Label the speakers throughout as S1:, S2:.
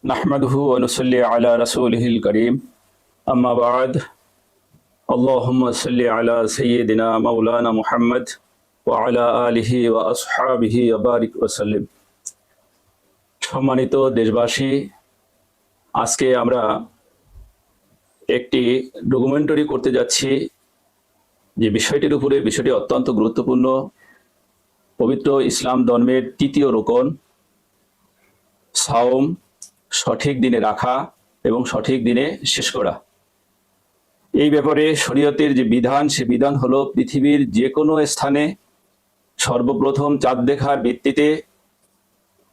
S1: نحمده ونصلي على رسوله الكريم أما بعد اللهم صل على سيدنا مولانا محمد وعلى آله وأصحابه وبارك وسلم। সম্মানিত দেশবাসী, আজকে আমরা একটি ডকুমেন্টারি করতে যাচ্ছি যে বিষয়টি অত্যন্ত গুরুত্বপূর্ণ। পবিত্র ইসলাম ধর্মের তৃতীয় রোকন সাওম সঠিক দিনে রাখা এবং সঠিক দিনে শেষ করা। এই ব্যাপারে শরীয়তের যে বিধান, সে বিধান হলো পৃথিবীর যে কোনো স্থানে সর্বপ্রথম চাঁদ দেখার ভিত্তিতে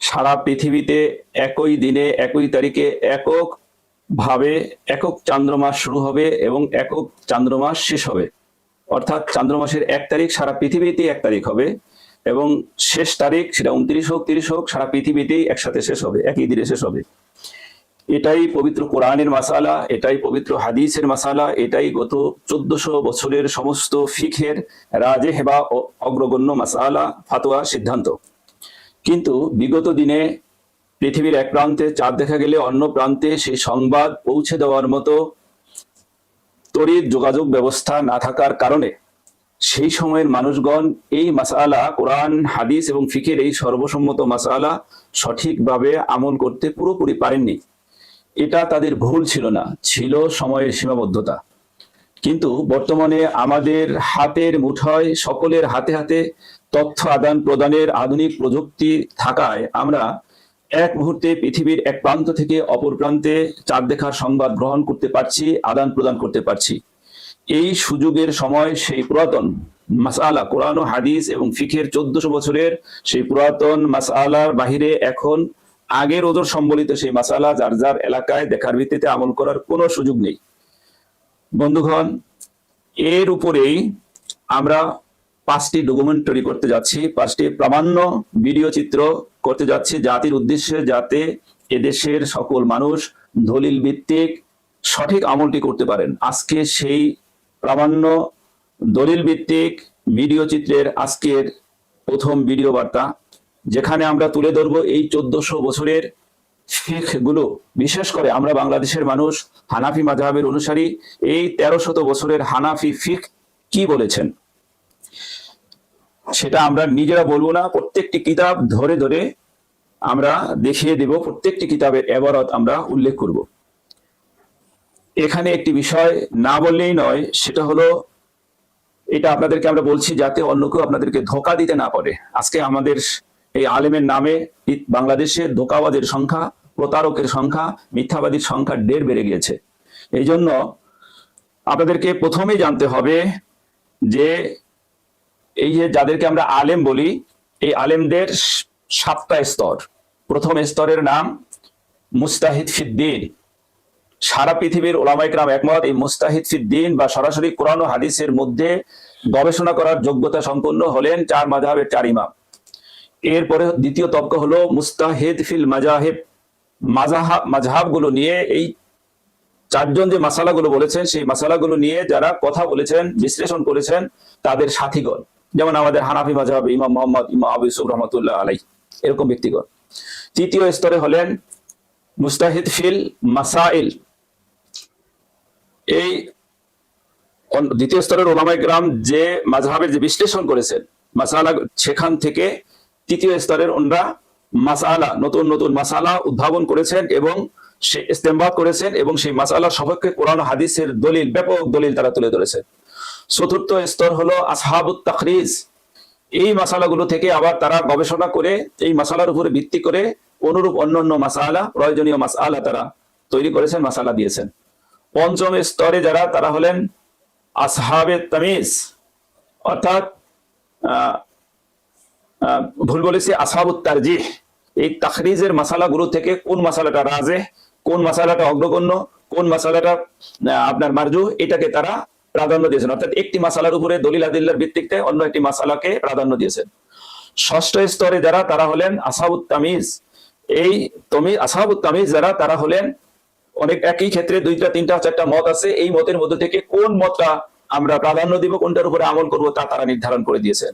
S1: সারা পৃথিবীতে একই দিনে একই তারিখে এককভাবে একক চান্দ্রমাস শুরু হবে এবং একক চান্দ্রমাস শেষ হবে। অর্থাৎ চান্দ্রমাসের 1 তারিখ সারা পৃথিবীতে 1 তারিখ হবে এবং শেষ তারিখ সেটা 29 হোক 30 হোক সারা পৃথিবীতেই একসাথে শেষ হবে, একই দিনে শেষ হবে। এটাই পবিত্র কোরআনের মাসালা, এটাই পবিত্র হাদিসের মাসালা, এটাই গত 1400 বছরের সমস্ত ফিকহের রাজেহ বা অগ্রগণ্য মাসালা, ফাতোয়া, সিদ্ধান্ত। কিন্তু বিগত দিনে পৃথিবীর এক প্রান্তে চাঁদ দেখা গেলে অন্য প্রান্তে সেই সংবাদ পৌঁছে দেওয়ার মতো তড়িৎ যোগাযোগ ব্যবস্থা না থাকার কারণে সেই সময়ের মানুষগণ এই মাসালা, কোরআন, হাদিস এবং ফিকের এই সর্বসম্মত মাসালা সঠিকভাবে আমল করতে পুরোপুরি পারেননি। এটা তাদের ভুল ছিল না, ছিল সময়ের সীমাবদ্ধতা। কিন্তু বর্তমানে আমাদের হাতের মুঠোয়, সকলের হাতে হাতে তথ্য আদান প্রদানের আধুনিক প্রযুক্তি থাকায় আমরা এক মুহূর্তে পৃথিবীর এক প্রান্ত থেকে অপর প্রান্তে চাঁদ দেখার সংবাদ গ্রহণ করতে পারছি, আদান প্রদান করতে পারছি। এই সুযোগের সময় সেই পুরাতন মাসআলা, কোরআন ও হাদিস এবং ফিকের 1400 বছরের সেই পুরাতন মাসআলার বাহিরে এখন আগের ওজোর সম্বলিত সেই মাসালা যার যার এলাকায় দেখার ভিত্তিতে আমল করার কোনো সুযোগ নেই। বন্ধুগণ, এর উপরেই আমরা 5টি ডকুমেন্টারি করতে যাচ্ছি, 5টি প্রামাণ্য ভিডিও চিত্র করতে যাচ্ছি জাতির উদ্দেশ্যে, যাতে এদেশের সকল মানুষ দলিল ভিত্তিক সঠিক আমলটি করতে পারেন। আজকে সেই প্রামাণ্য দলিল ভিত্তিক ভিডিও চিত্রের আজকের প্রথম ভিডিও বার্তা, যেখানে আমরা তুলে ধরবো এই 1400 বছরের ফিকহগুলো। বিশেষ করে আমরা বাংলাদেশের মানুষ হানাফি মাযহাবের অনুসারী, এই 1300 বছরের হানাফি ফিকহ কি বলেছেন সেটা আমরা নিজেরা বলবো না, প্রত্যেকটি কিতাব ধরে ধরে আমরা দেখিয়ে দেব, প্রত্যেকটি কিতাবের এবারত আমরা উল্লেখ করব। এখানে একটি বিষয় না বললেই নয়, সেটা হলো, এটা আপনাদেরকে আমরা বলছি যাতে অন্য কেউ আপনাদেরকে ধোঁকা দিতে না পারে। আজকে আমাদের এই আলেমের নামে বাংলাদেশে ধোঁকাবাজের সংখ্যা, প্রতারকের সংখ্যা, মিথ্যাবাদীর সংখ্যা ঢের বেড়ে গিয়েছে। এই জন্য আপনাদেরকে প্রথমেই জানতে হবে যে এই যে যাদেরকে আমরা আলেম বলি, এই আলেমদের 7টা স্তর। প্রথম স্তরের নাম মুস্তাহিদ ফিদ্দিন। সারা পৃথিবীর ওলামায়ে কেরাম একমত, এই মুস্তাহিদ ফিদ্দিন বা সরাসরি কোরআন ও হাদিসের মধ্যে গবেষণা করার যোগ্যতা সম্পন্ন হলেন 4 মাযহাবের 4 ইমাম। এরপরে দ্বিতীয় তবকা হলো মুস্তাহিদ ফিল মাযাহিব। মাযহাবগুলো নিয়ে এই 4 জন যে মাসালাগুলো বলেছেন, সেই মাসালাগুলো নিয়ে যারা কথা বলেছেন, বিশ্লেষণ করেছেন, তাদের সাথীগণ, যেমন আমাদের হানাফি মাযহাব ইমাম মুহাম্মদ, ইমাম আবু ইউসুফ রাহমাতুল্লাহ আলাইহি, এরকম ব্যক্তিগণ। তৃতীয় স্তরে হলেন মুস্তাহিদ ফিল মাসাইল। এই দ্বিতীয় স্তরের ওলামায়ে কেরাম যে মাযহাবের যে বিশ্লেষণ করেছেন মাসালা, সেখান থেকে তৃতীয় স্তরের ওনারা মাসালা, নতুন নতুন মাসালা উদ্ভাবন করেছেন এবং সে ইস্তেমবাদ করেছেন এবং সেই মাসালার সপক্ষে কোরআন হাদিসের দলিল, ব্যাপক দলিল তারা তুলে ধরেছেন। চতুর্থ স্তর হলো আসহাবুত তাখরিজ। এই মাসালাগুলো থেকে আবার তারা গবেষণা করে এই মাসালার উপরে ভিত্তি করে অনুরূপ অন্যান্য মাসালা, প্রয়োজনীয় মাসালা তারা তৈরি করেছেন, মাসালা দিয়েছেন। পঞ্চম স্তরে যারা, তারা হলেন আসহাবে তামিজ, অর্থাৎ ভুল বলেছি, আসহাবুত তারজিহ। এই তাখরিজের মাসালাগুলো থেকে কোন মাসালাটা রাজেহ, কোন মাসালাটা অগ্রগণ্য, কোন মাসালাটা আপনার মারজুহ, এটাকে তারা প্রাধান্য দিয়েছেন। অর্থাৎ একটি মাসালার উপরে দলিল আদিল্লার ভিত্তিতে অন্য একটি মাসালাকে প্রাধান্য দিয়েছেন। ষষ্ঠ স্তরে যারা, তারা হলেন আসহাবুত তামিজ। এই আসহাবুত তামিজ যারা, তারা হলেন অনেক একই ক্ষেত্রে 2টা 3টা 4টা মত আছে, এই মতের মধ্যে থেকে কোন মতটা আমরা প্রাধান্য দিব, কোনটার উপরে আমল করব, তা তারা নির্ধারণ করে দিয়েছেন।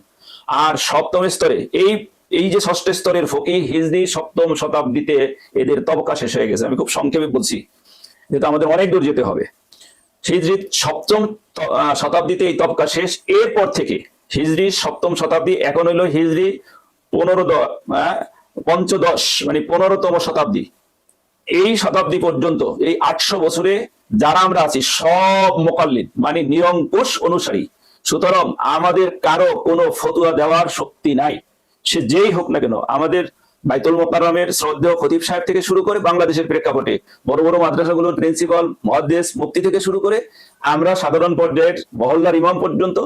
S1: আর সপ্তম স্তরে এই এই যে ষষ্ঠ স্তরের ফকিহ হিজরি 7ম শতাব্দীতে এদের তবকা শেষ হয়ে গেছে। আমি খুব সংক্ষেপে বলছি, যেহেতু আমাদের অনেক দূর যেতে হবে। হিজরি 7ম শতাব্দীতে এই তবকা শেষ। এরপর থেকে হিজরি 7ম শতাব্দী, এখন হইল হিজরি 15 মানে 15তম শতাব্দী। এই শতাব্দী পর্যন্ত এই 800 বছরে যারা আমরা আছি সব মুকাল্লিদ মানে নিরঙ্কুশ অনুসারী। সুতরাং আমাদের কারো কোনো ফতুয়া দেওয়ার শক্তি নাই, সে যেই হোক না কেন। আমাদের বাইতুল মোকাররমের শ্রদ্ধেয় খতিব সাহেব থেকে শুরু করে বাংলাদেশের প্রেক্ষাপটে বড় বড় মাদ্রাসাগুলোর প্রিন্সিপাল, মুহাদ্দিস, মুফতি থেকে শুরু করে আমরা সাধারণ পর্যায়ের মহল্লার ইমাম পর্যন্ত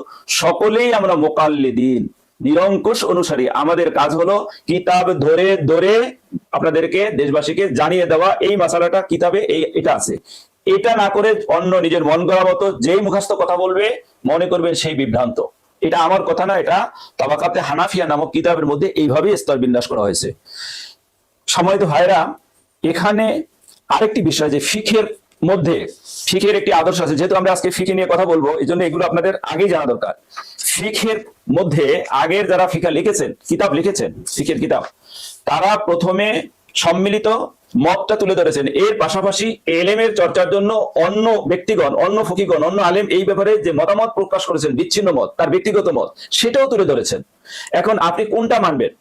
S1: সকলেই আমরা মুকাল্লিদিন, নিরঙ্কুশ অনুসারী। আমাদের কাজ হলো কিতাব ধরে ধরে আপনাদেরকে, দেশবাসীকে জানিয়ে দেওয়া এই মাসালাটা কিতাবে এটা আছে। এটা না করে অন্য নিজের মন গড়া মতো যেই মুখস্থ কথা বলবে মনে করবেন সেই বিভ্রান্ত। এটা আমার কথা না, এটা তাবাকাতে হানাফিয়া নামক কিতাবের মধ্যে এইভাবেই স্তর বিন্যাস করা হয়েছে। সম্মানিত ভাইরা, এখানে আরেকটি বিষয় যে ফিকের মধ্যে ফিকের একটি আদর্শ আছে। যেহেতু আমরা আজকে ফিকে নিয়ে কথা বলবো, এই জন্য এগুলো আপনাদের আগেই জানা দরকার। ফিকের মধ্যে আগের যারা ফিকা লিখেছেন, কিতাব লিখেছেন, ফিকের কিতাব, তারা প্রথমে সম্মিলিত মতটা তুলে ধরেছেন। এর পাশাপাশি এলেমের চর্চার জন্য অন্য ব্যক্তিগণ, অন্য ফকিগণ, অন্য আলেম এই ব্যাপারে যে মতামত প্রকাশ করেছেন, বিচ্ছিন্ন মত, তার ব্যক্তিগত মত, সেটাও তুলে ধরেছেন। এখন আপনি কোনটা মানবেন?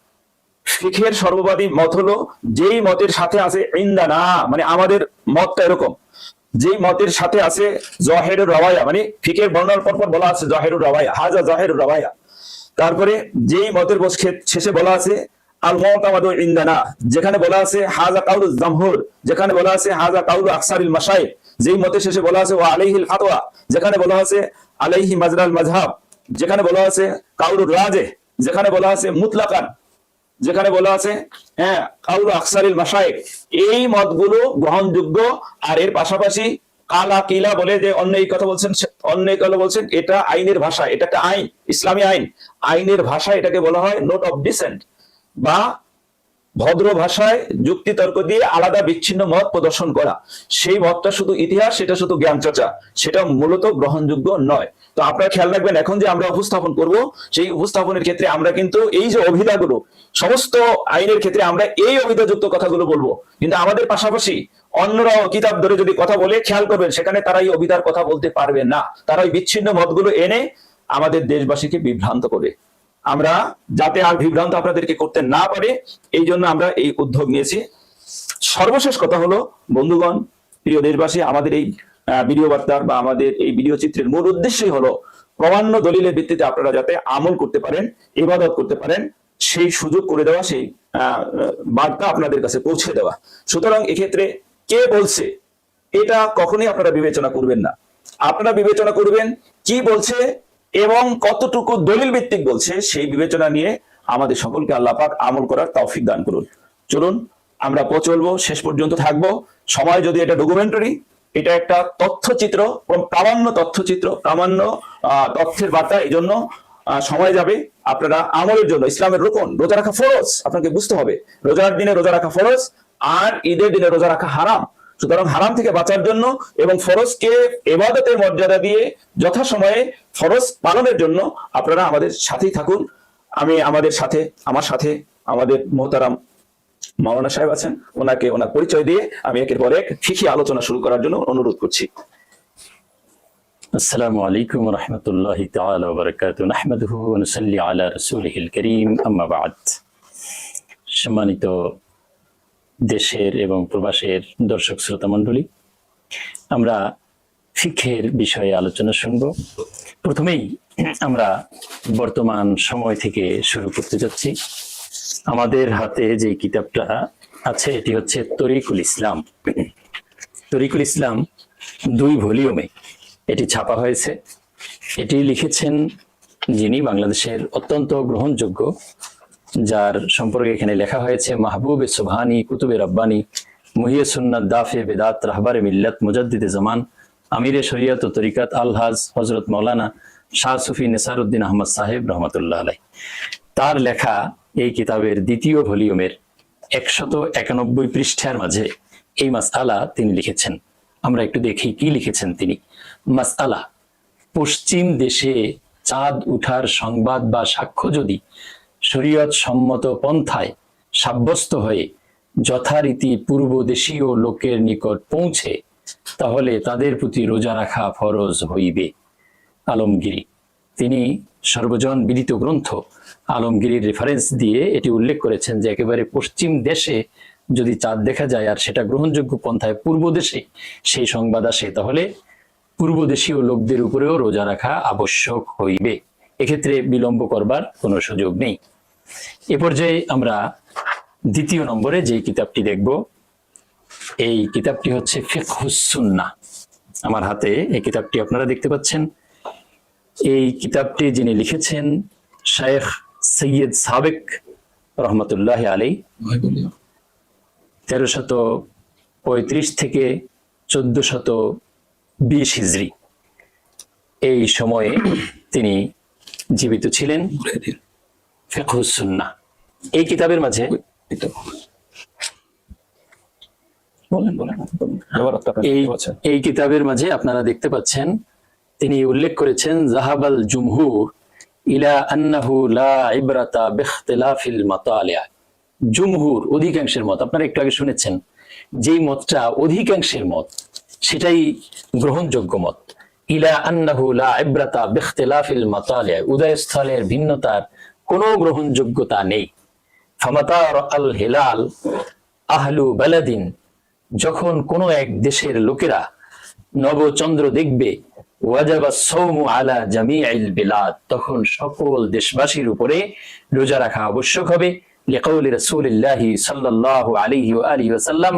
S1: ফিকের সর্ববাদী মত হলো যেই মতের সাথে আছে ইনদানা, মানে আমাদের মতটা এরকম, যেই মতের সাথে আছে জাহিরুর রাওয়ায়া, মানে ফিকের বর্ণনার পর বলা আছে জাহিরুর রাওয়ায়া, হাজা জাহিরুর রাওয়ায়া। তারপরে যেই মতের শেষে বলা আছে আল মুতামাদু ইনদানা, যেখানে বলা আছে হাজা কাউলুজ জামহুর, যেখানে বলা আছে হাজা কাউলু আকসারিল মাশায়েখ, যেই মতের শেষে বলা আছে ওয়া আলাইহিল ফাতওয়া, যেখানে বলা আছে আলাইহি মাজরাল মাযহাব, যেখানে বলা আছে কাউলুর রাজিহ, যেখানে বলা আছে মুতলাকান, যেখানে বলা আছে কাউলু আকসারিল মাশায়েখ। এই মতগুলো গ্রহণযোগ্য। আর এর পাশাপাশি কালা কিলা বলে যে অন্য এই কথা বলছেন, অন্য এই কথা বলছেন, এটা আইনের ভাষা, এটা একটা আইন, ইসলামী আইন, আইনের ভাষা এটাকে বলা হয় নোট অফ ডিসেন্ট, বা ভদ্র ভাষায় যুক্তি তর্ক দিয়ে আলাদা বিচ্ছিন্ন মত প্রদর্শন করা। সেই মতটা শুধু ইতিহাস, সেটা শুধু জ্ঞান চর্চা, সেটা মূলত গ্রহণযোগ্য নয়। তো আপনারা খেয়াল রাখবেন, এখন যে আমরা উপস্থাপন করব, সেই উপস্থাপনের ক্ষেত্রে আমরা কিন্তু এই যে অভিধাগুলো, সমস্ত আইনের ক্ষেত্রে আমরা এই অভিধাযুক্ত কথাগুলো বলবো, কিন্তু আমাদের পাশাপাশি অন্যরাও কিতাব ধরে যদি কথা বলে, খেয়াল করবেন সেখানে তারা এই অভিধার কথা বলতে পারবে না। তারা ওই বিচ্ছিন্ন মতগুলো এনে আমাদের দেশবাসীকে বিভ্রান্ত করে। আমরা যাতে আর বিভ্রান্ত আপনাদেরকে করতে না পারে, এই জন্য আমরা এই উদ্যোগ নিয়েছি। সর্বশেষ কথা হলো, বন্ধুগণ, প্রিয় দেশবাসী, আমাদের এই ভিডিও বার্তার বা আমাদের এই ভিডিও চিত্রের মূল উদ্দেশ্যই হলো প্রমাণ্য দলিলের ভিত্তিতে আপনারা যাতে আমল করতে পারেন, ইবাদত করতে পারেন, সেই সুযোগ করে দেওয়া, সেই বার্তা আপনাদের কাছে পৌঁছে দেওয়া। সুতরাং এক্ষেত্রে কে বলছে এটা কখনোই আপনারা বিবেচনা করবেন না। আপনারা বিবেচনা করবেন কি বলছে এবং কতটুকু দলিল ভিত্তিক বলছে, সেই বিবেচনা নিয়ে আমাদের সকলকে আল্লাহ পাক আমল করার তৌফিক দান করুন। চলুন আমরা চলবো, শেষ পর্যন্ত থাকবো। সময় যদি এটা ডকুমেন্টারি, এটা একটা তথ্যচিত্র, প্রামাণ্য তথ্যচিত্র, প্রামাণ্য তথ্যের বার্তা, এই জন্য সময় যাবে। আপনারা আমলের জন্য, ইসলামের রুকন, রোজা রাখা ফরজ, আপনাকে বুঝতে হবে রোজার দিনে রোজা রাখা ফরজ, আর ঈদের দিনে রোজা রাখা হারাম। সুতরাং হারাম থেকে বাঁচার জন্য এবং ফরজকে ইবাদতের মর্যাদা দিয়ে যথাসময়ে ফরজ পালনের জন্য আপনারা আমাদের সাথেই থাকুন। আমি আমার সাথে আমাদের মোহতারাম মাওলানা সাহেব আছেন, ওনার পরিচয় দিয়ে আমি একের পর এক ফিকি আলোচনা শুরু করার জন্য অনুরোধ করছি।
S2: আসসালামু আলাইকুম ওয়া রাহমাতুল্লাহি তাআলা ওয়া বারাকাতুহু, নাহমাদুহু ওয়া নুসাল্লি আলা রাসূলিহিল কারীম, আম্মা বা'দ। সম্মানিত দেশের এবং প্রবাসের দর্শক শ্রোতা মণ্ডলী, আমরা ফিকহের বিষয়ে আলোচনা শুনব। প্রথমেই আমরা বর্তমান সময় থেকে শুরু করতে যাচ্ছি। আমাদের হাতে যে কিতাবটা আছে এটি হচ্ছে তরিকুল ইসলাম। তরিকুল ইসলাম 2 ভলিউমে এটি ছাপা হয়েছে। এটি লিখেছেন যিনি বাংলাদেশের অত্যন্ত গ্রহণযোগ্য, যার সম্পর্কে এখানে লেখা হয়েছে মাহবুবে সুবহানি, কুতুবে রব্বানি, মুহিয়ে সুন্নাত, দাফে বেদাত, রাহবারে মিল্লাত, মুজাদ্দিদে জামান, আমিরে শরিয়ত ও তরিকাত, আলহাজ হযরত মাওলানা শাহ সুফি নেসারউদ্দিন আহমদ সাহেব রহমাতুল্লাহ আলাইহি। তার লেখা এই কিতাবের 2য় ভলিউমের 191 পৃষ্ঠার মাঝে এই মাসআলা তিনি লিখেছেন। আমরা একটু দেখি কি লিখেছেন তিনি। মাসআলা: পশ্চিম দেশে চাঁদ উঠার সংবাদ বা সাক্ষ্য যদি শরীয়ত সম্মত পন্থায় সাব্যস্ত হয়ে যথারীতি পূর্ব দেশীয় লোকের নিকট পৌঁছে তাহলে তাদের প্রতি রোজা রাখা ফরজ হইবে। আলমগীরি তিনি সর্বজন বিদিত গ্রন্থ আলমগীরির রেফারেন্স দিয়ে এটি উল্লেখ করেছেন যে একেবারে পশ্চিম দেশে যদি চাঁদ দেখা যায় আর সেটা গ্রহণযোগ্য পন্থায় পূর্ব দেশে সেই সংবাদ আসে, তাহলে পূর্ব দেশীয় লোকদের উপরেও রোজা রাখা আবশ্যক হইবে। এক্ষেত্রে বিলম্ব করবার কোনো সুযোগ নেই। এ পর্যায়ে আমরা দ্বিতীয় নম্বরে যে কিতাবটি দেখব, এই কিতাবটি হচ্ছে ফিকহুস সুন্নাহ। আমার হাতে এই কিতাবটি আপনারা দেখতে পাচ্ছেন। এই কিতাবটি যিনি লিখেছেন শেখ সৈয়দ সাবেক রহমতুল্লাহ আলাই, 1335 থেকে 1420 হিজরি এই সময়ে তিনি জীবিত ছিলেন। ফিকহুস সুন্নাহ এই কিতাবের মাঝে এই কিতাবের মাঝে আপনারা দেখতে পাচ্ছেন তিনি উল্লেখ করেছেন জাহাবাল জুমহুর ইলা আন্নাহু লা ইবরাতা বিখতিলাফিল মাতালিয়া। জুমহুর অধিকাংশের মত, আপনারা একটু আগে শুনেছেন যেই মতটা অধিকাংশের মত সেটাই গ্রহণযোগ্য মত। ইলা আন্নাহু লা ইবরাতা বিখতিলাফিল মাতালিয়া, উদয়স্থলের ভিন্নতার কোনো গ্রহণযোগ্যতা নেই। ফামাতার আল হিলাল আহলু বালাদিন, যখন কোনো এক দেশের লোকেরা নবচন্দ্র দেখবে, ওয়াজাবা সাওমু আলা জামিইল বিলাদ, তখন সকল দেশবাসীর উপরে রোজা রাখা আবশ্যক হবে। লিকাউলি রাসূলিল্লাহি সাল্লাল্লাহু আলাইহি ওয়া আলিহি ওয়াসাল্লাম,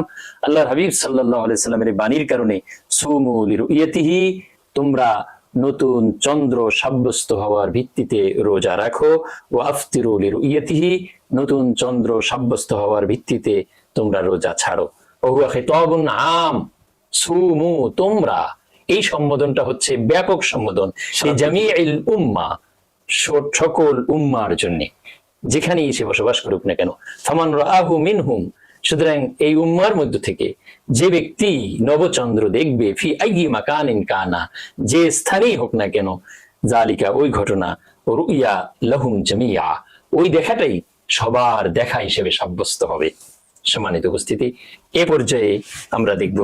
S2: আল্লাহর হাবিব সাল্লাল্লাহু আলাইহি সাল্লামের বাণীর কারণে, সুমু লিরুইয়াতিহি, তোমরা নতুন চন্দ্র সাব্যস্ত হওয়ার ভিত্তিতে রোজা রাখো। ওয়া আফতিরু লিরুইয়াতিহি, নতুন চন্দ্র সাব্যস্ত হওয়ার ভিত্তিতে তোমরা রোজা ছাড়ো। ওয়া হুয়া খিতাবুন আম, সুমু, তোমরা, এই সম্বোধনটা হচ্ছে ব্যাপক সম্বোধন, এই জামিউল উম্মাহ, সকল উম্মার জন্য, যেখানেই সে বসবাস করুক না কেন। ফামান রাআহু মিনহুম, সুতরাং এই উম্মার মধ্য থেকে যে ব্যক্তি নবচন্দ্র দেখবে, ফি আইয়ি মাকানিন কানা, যে স্থানেই হোক না কেন, জালিকা, ওই ঘটনা, রুইয়া লাহুম জামিয়া, ওই দেখাটাই সবার দেখা হিসেবে সাব্যস্ত হবে। সম্মানিত উপস্থিতি, এ পর্যায়ে আমরা দেখব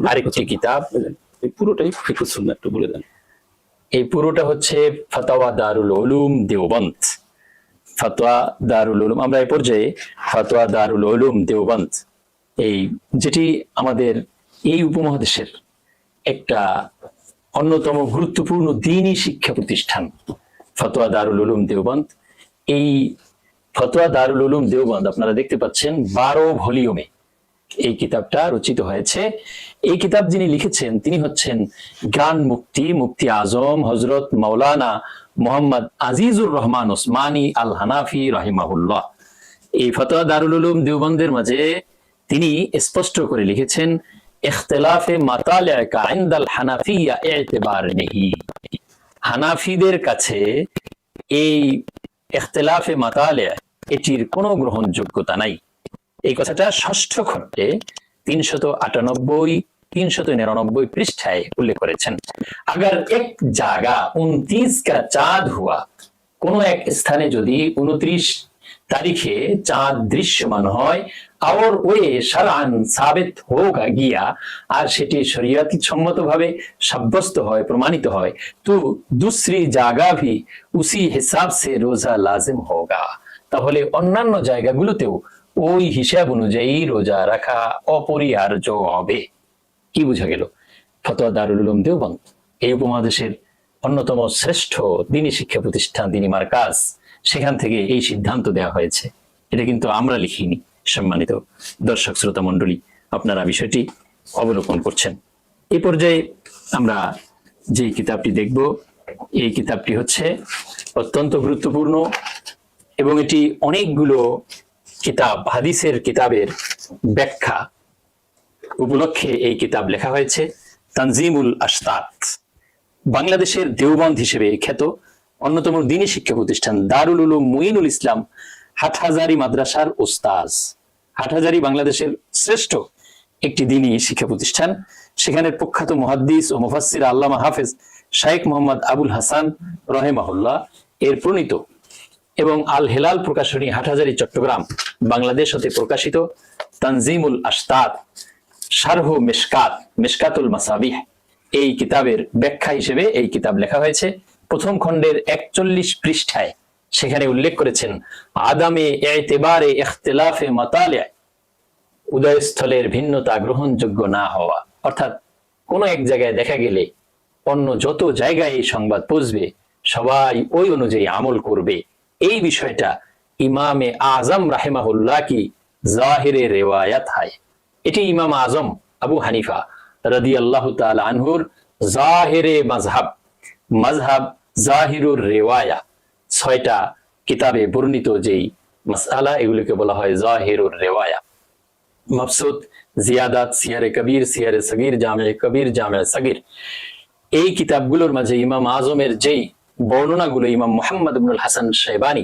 S2: আরেকটি কিতাব।
S1: পুরোটাই ফিকহুস সুন্নাহ, একটু বলে দেন।
S2: এই পুরোটা হচ্ছে ফাতাওয়া দারুল উলুম দেওবন্দ। ফাতোয়া দারুল উলুম, আমরা এই পর্যায়ে ফাতোয়া দারুল উলুম দেওবন্দ, এই যেটি আমাদের এই উপমহাদেশের একটা অন্যতম গুরুত্বপূর্ণ দ্বীনি শিক্ষা প্রতিষ্ঠান, ফাতোয়া দারুল উলুম দেওবন্দ। এই ফাতোয়া দারুল উলুম দেওবন্দ আপনারা দেখতে পাচ্ছেন 12 ভলিউমে এই কিতাবটা রচিত হয়েছে। এই কিতাব যিনি লিখেছেন তিনি হচ্ছেন জ্ঞান মুফতি আজম হযরত মাওলানা মোহাম্মদ আজিজুর রহমান ওসমানী আল হানাফি রাহিমাহুল্লাহ। এই ফাতোয়া দারুল উলুম দেওবন্দের মাঝে তিনি স্পষ্ট করে লিখেছেন, ইখতিলাফে মাতালিয়া কা ইনদাল হানাফিয়া ইতিবার নেহি, হানাফিদের কাছে এই ইখতিলাফে মাতালিয়া এটির কোনো গ্রহণযোগ্যতা নাই। এই কথাটা ষষ্ঠ খণ্ডে 398-399 পৃষ্ঠায় উল্লেখ করেছেন। अगर एक जगह 29 का चांद हुआ, কোনো এক স্থানে যদি 29 তারিখে চাঁদ দৃশ্যমান হয়, और ওয়ে শরআন সাবিত হোগা গিয়া, আর সেটি শরীয়তি সম্মতভাবে সাব্যস্ত হয়, প্রমাণিত হয়, তো दूसरी जगह भी उसी हिसाब से रोजा लाजिम होगा, তাহলে অন্যান্য জায়গাগুলোতেও ওই হিসাব অনুযায়ী রোজা রাখা অপরিহার্য হবে। কি বোঝা গেল? ফাতোয়া দারুল উলুম দেওবন্দ এই উপমহাদেশের অন্যতম শ্রেষ্ঠ দ্বীনি শিক্ষা প্রতিষ্ঠান, দ্বীনি মার্কাজ, সেখান থেকে এই সিদ্ধান্ত দেওয়া হয়েছে। এটা কিন্তু আমরা লিখিনি। সম্মানিত দর্শক শ্রোতা মণ্ডলী, আপনারা বিষয়টি অবলোকন করছেন। এই পর্যায়ে আমরা যে কিতাবটি দেখব, এই কিতাবটি হচ্ছে অত্যন্ত গুরুত্বপূর্ণ এবং এটি অনেকগুলো কিতাব, হাদিসের কিতাবের ব্যাখ্যা উপলক্ষে এই কিতাব লেখা হয়েছে। তানজিমুল আশতাত, বাংলাদেশের দেওবন্দ হিসেবে খ্যাত অন্যতম দ্বীনি শিক্ষা প্রতিষ্ঠান দারুল উলুম মুঈনুল ইসলাম হাটহাজারী মাদ্রাসার ওস্তাজ। হাটহাজারী বাংলাদেশের শ্রেষ্ঠ একটি দ্বীনি শিক্ষা প্রতিষ্ঠান। সেখানের প্রখ্যাত মুহাদ্দিস ও মুফাসসির আল্লামা হাফেজ শাইখ মোহাম্মদ আবুল হাসান রাহিমাহুল্লাহ এর প্রণীত এবং আল হেলাল প্রকাশনী হাটহাজারী চট্টগ্রাম বাংলাদেশ হতে প্রকাশিত তানজিমুল আশতাত শারহু মিশকাত মিশকাতুল মাসাবিহ এই কিতাবের ব্যাখ্যা হিসেবে এই কিতাব লেখা হয়েছে। প্রথম খণ্ডের 41 পৃষ্ঠায় সেখানে উল্লেখ করেছেন আদামে ইতিবারে ইখতিলাফে মাতালি, উদয়স্থলের ভিন্নতা গ্রহণযোগ্য না হওয়া, অর্থাৎ কোন এক জায়গায় দেখা গেলে অন্য যত জায়গায় এই সংবাদ পৌঁছবে সবাই ওই অনুযায়ী আমল করবে, এই বিষয়টা ইমামে আজম রাহিমাহুল্লাহ কি জাহিরে রেওয়ায়াত হয়। এটি ইমাম আজম আবু হানিফা রাদিয়াল্লাহু তাআলা আনহুর জাহিরে মাযহাব জাহিরুর রেওয়ায়া 6টা কিতাবে বর্ণিত যেই মাসআলা এগুলোকে বলা হয় জাহিরুর রেওয়ায়া। মাবসুত, জিয়াদাত, সিয়ারে কবির, সিয়ারে সগীর, জামে কবির, জামে সগীর, এই কিতাবগুলোর মাঝে ইমাম আজমের যেই বর্ণনাগুলো ইমাম মুহাম্মদ ইবনুল হাসান শাইবানী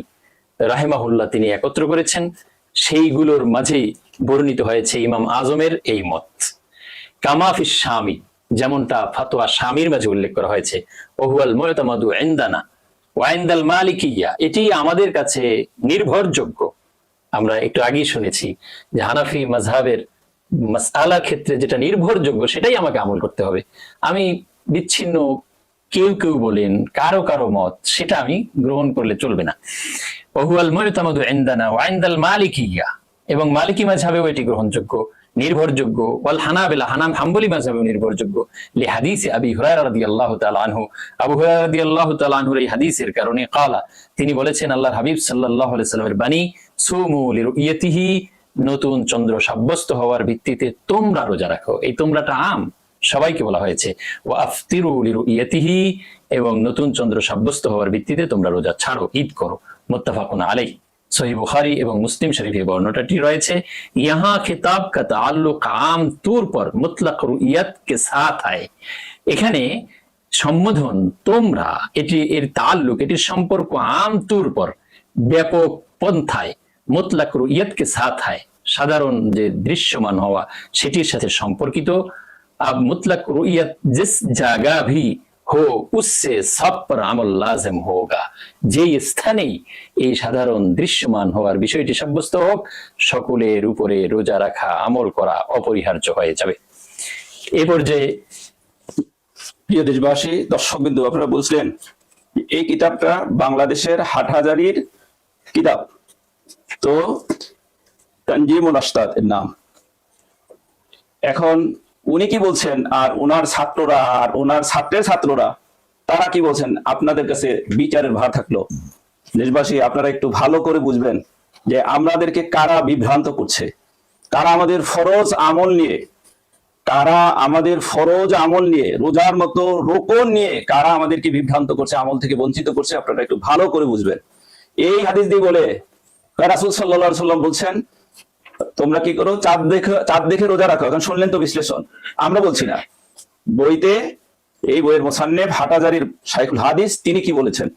S2: রাহিমাহুল্লাহ তিনি একত্র করেছেন, সেইগুলোর মাঝেই বর্ণিত হয়েছে ইমাম আজমের এই মত। কামাফিস শামি, যেমনটা ফাতোয়া শামির মাঝে উল্লেখ করা হয়েছে, ওহুয়াল মুতামাদু ইনদানা ওয়া ইনদাল মালিকিয়া, এটি আমাদের কাছে নির্ভরযোগ্য। আমরা একটু আগেই শুনেছি যে হানাফি মাযহাবের মাসআলা ক্ষেত্রে যেটা নির্ভরযোগ্য সেটাই আমাকে আমল করতে হবে। আমি বিচ্ছিন্ন কেউ বলেন কারো মত সেটা আমি গ্রহণ করলে চলবে না। ওহুয়াল মুতামাদু ইনদানা ওয়া ইনদাল মালিকিয়া, এবং মালিকি মাযহাবেও এটি গ্রহণযোগ্য নির্ভরযোগ্য। ওয়াল হানাবিলা, হাম্বলি মাযহাবেও নির্ভরযোগ্য। লি হাদিসে আবি হুরায়রা রাদিয়াল্লাহু তাআলা আনহু, আবু হুরায়রা রাদিয়াল্লাহু তাআলা আনহুর এই হাদিসের কারণে ক্বালা, তিনি বলেছেন আল্লাহর হাবিব সাল্লাল্লাহু আলাইহি সাল্লামের বাণী, সুমু লিরুইয়াতিহি, নতুন চন্দ্র সাব্যস্ত হওয়ার ভিত্তিতে তোমরা রোজা রাখো। এই তোমরাটা আম, সবাইকে বলা হয়েছে। ওয়া আফতিরু লিরুইয়াতিহি, এবং নতুন চন্দ্র সাব্যস্ত হওয়ার ভিত্তিতে তোমরা রোজা ছাড়ো, ঈদ করো। মুত্তাফাকুন আলাইহি, সহিহ বুখারী এবং মুসলিম শরীফে বর্ণনাটি রয়েছে। ইহা খিতাব কা তাআল্লুক আম তুর পর মুতলাক রুইয়াত কে সাথ আয়, এখানে সম্বোধন তোমরা, এটি এর তাআল্লুক, এটির সম্পর্ক আম তুর পর ব্যাপক পন্থায়, মুতলাক রুইয়াত কে সাথ আয় সাধারণ যে দৃশ্যমান হওয়া সেটির সাথে সম্পর্কিত। अब मुतलक रुयत जिस जगह भी हो उससे सब पर আমল লাজিম होगा, যে স্থানেই এই সাধারণ দৃশ্যমান হওয়ার বিষয়টি সাব্যস্ত হোক সকলের উপরে রোজা রাখা আমল করা অপরিহার্য হয়ে যাবে। এই পর্যায়ে
S1: প্রিয় দেশবাসী, দর্শকবৃন্দ, আপনারা বুঝলেন এই কিতাবটা বাংলাদেশের হাটহাজারীর কিতাব, তো তানজিমুল আশতাত এর নাম। এখন উনি কি বলছেন আর ওনার ছাত্ররা আর ওনার ছাত্রের ছাত্ররা তারা কি বলছেন, আপনাদের কাছে বিচারের ভার থাকলো। দেশবাসী, আপনারা একটু ভালো করে বুঝবেন যে আমাদেরকে কারা বিভ্রান্ত করছে, কারা আমাদের ফরজ আমল নিয়ে রোজার মতো রোকন নিয়ে কারা আমাদেরকে বিভ্রান্ত করছে, আমল থেকে বঞ্চিত করছে। আপনারা একটু ভালো করে বুঝবেন। এই হাদিস দিয়ে বলে রাসূল সাল্লাল্লাহু আলাইহি ওয়াসাল্লাম বলছেন তোমরা কি করো, চাঁদ দেখে রোজা রাখো। এখন শুনলেন তো বিশ্লেষণ, আমরা বলছি না। বইতে, এই বইয়ের মুসান্নিফ হাটহাজারীর শাইখুল হাদিস, তিনি কি বলেছেন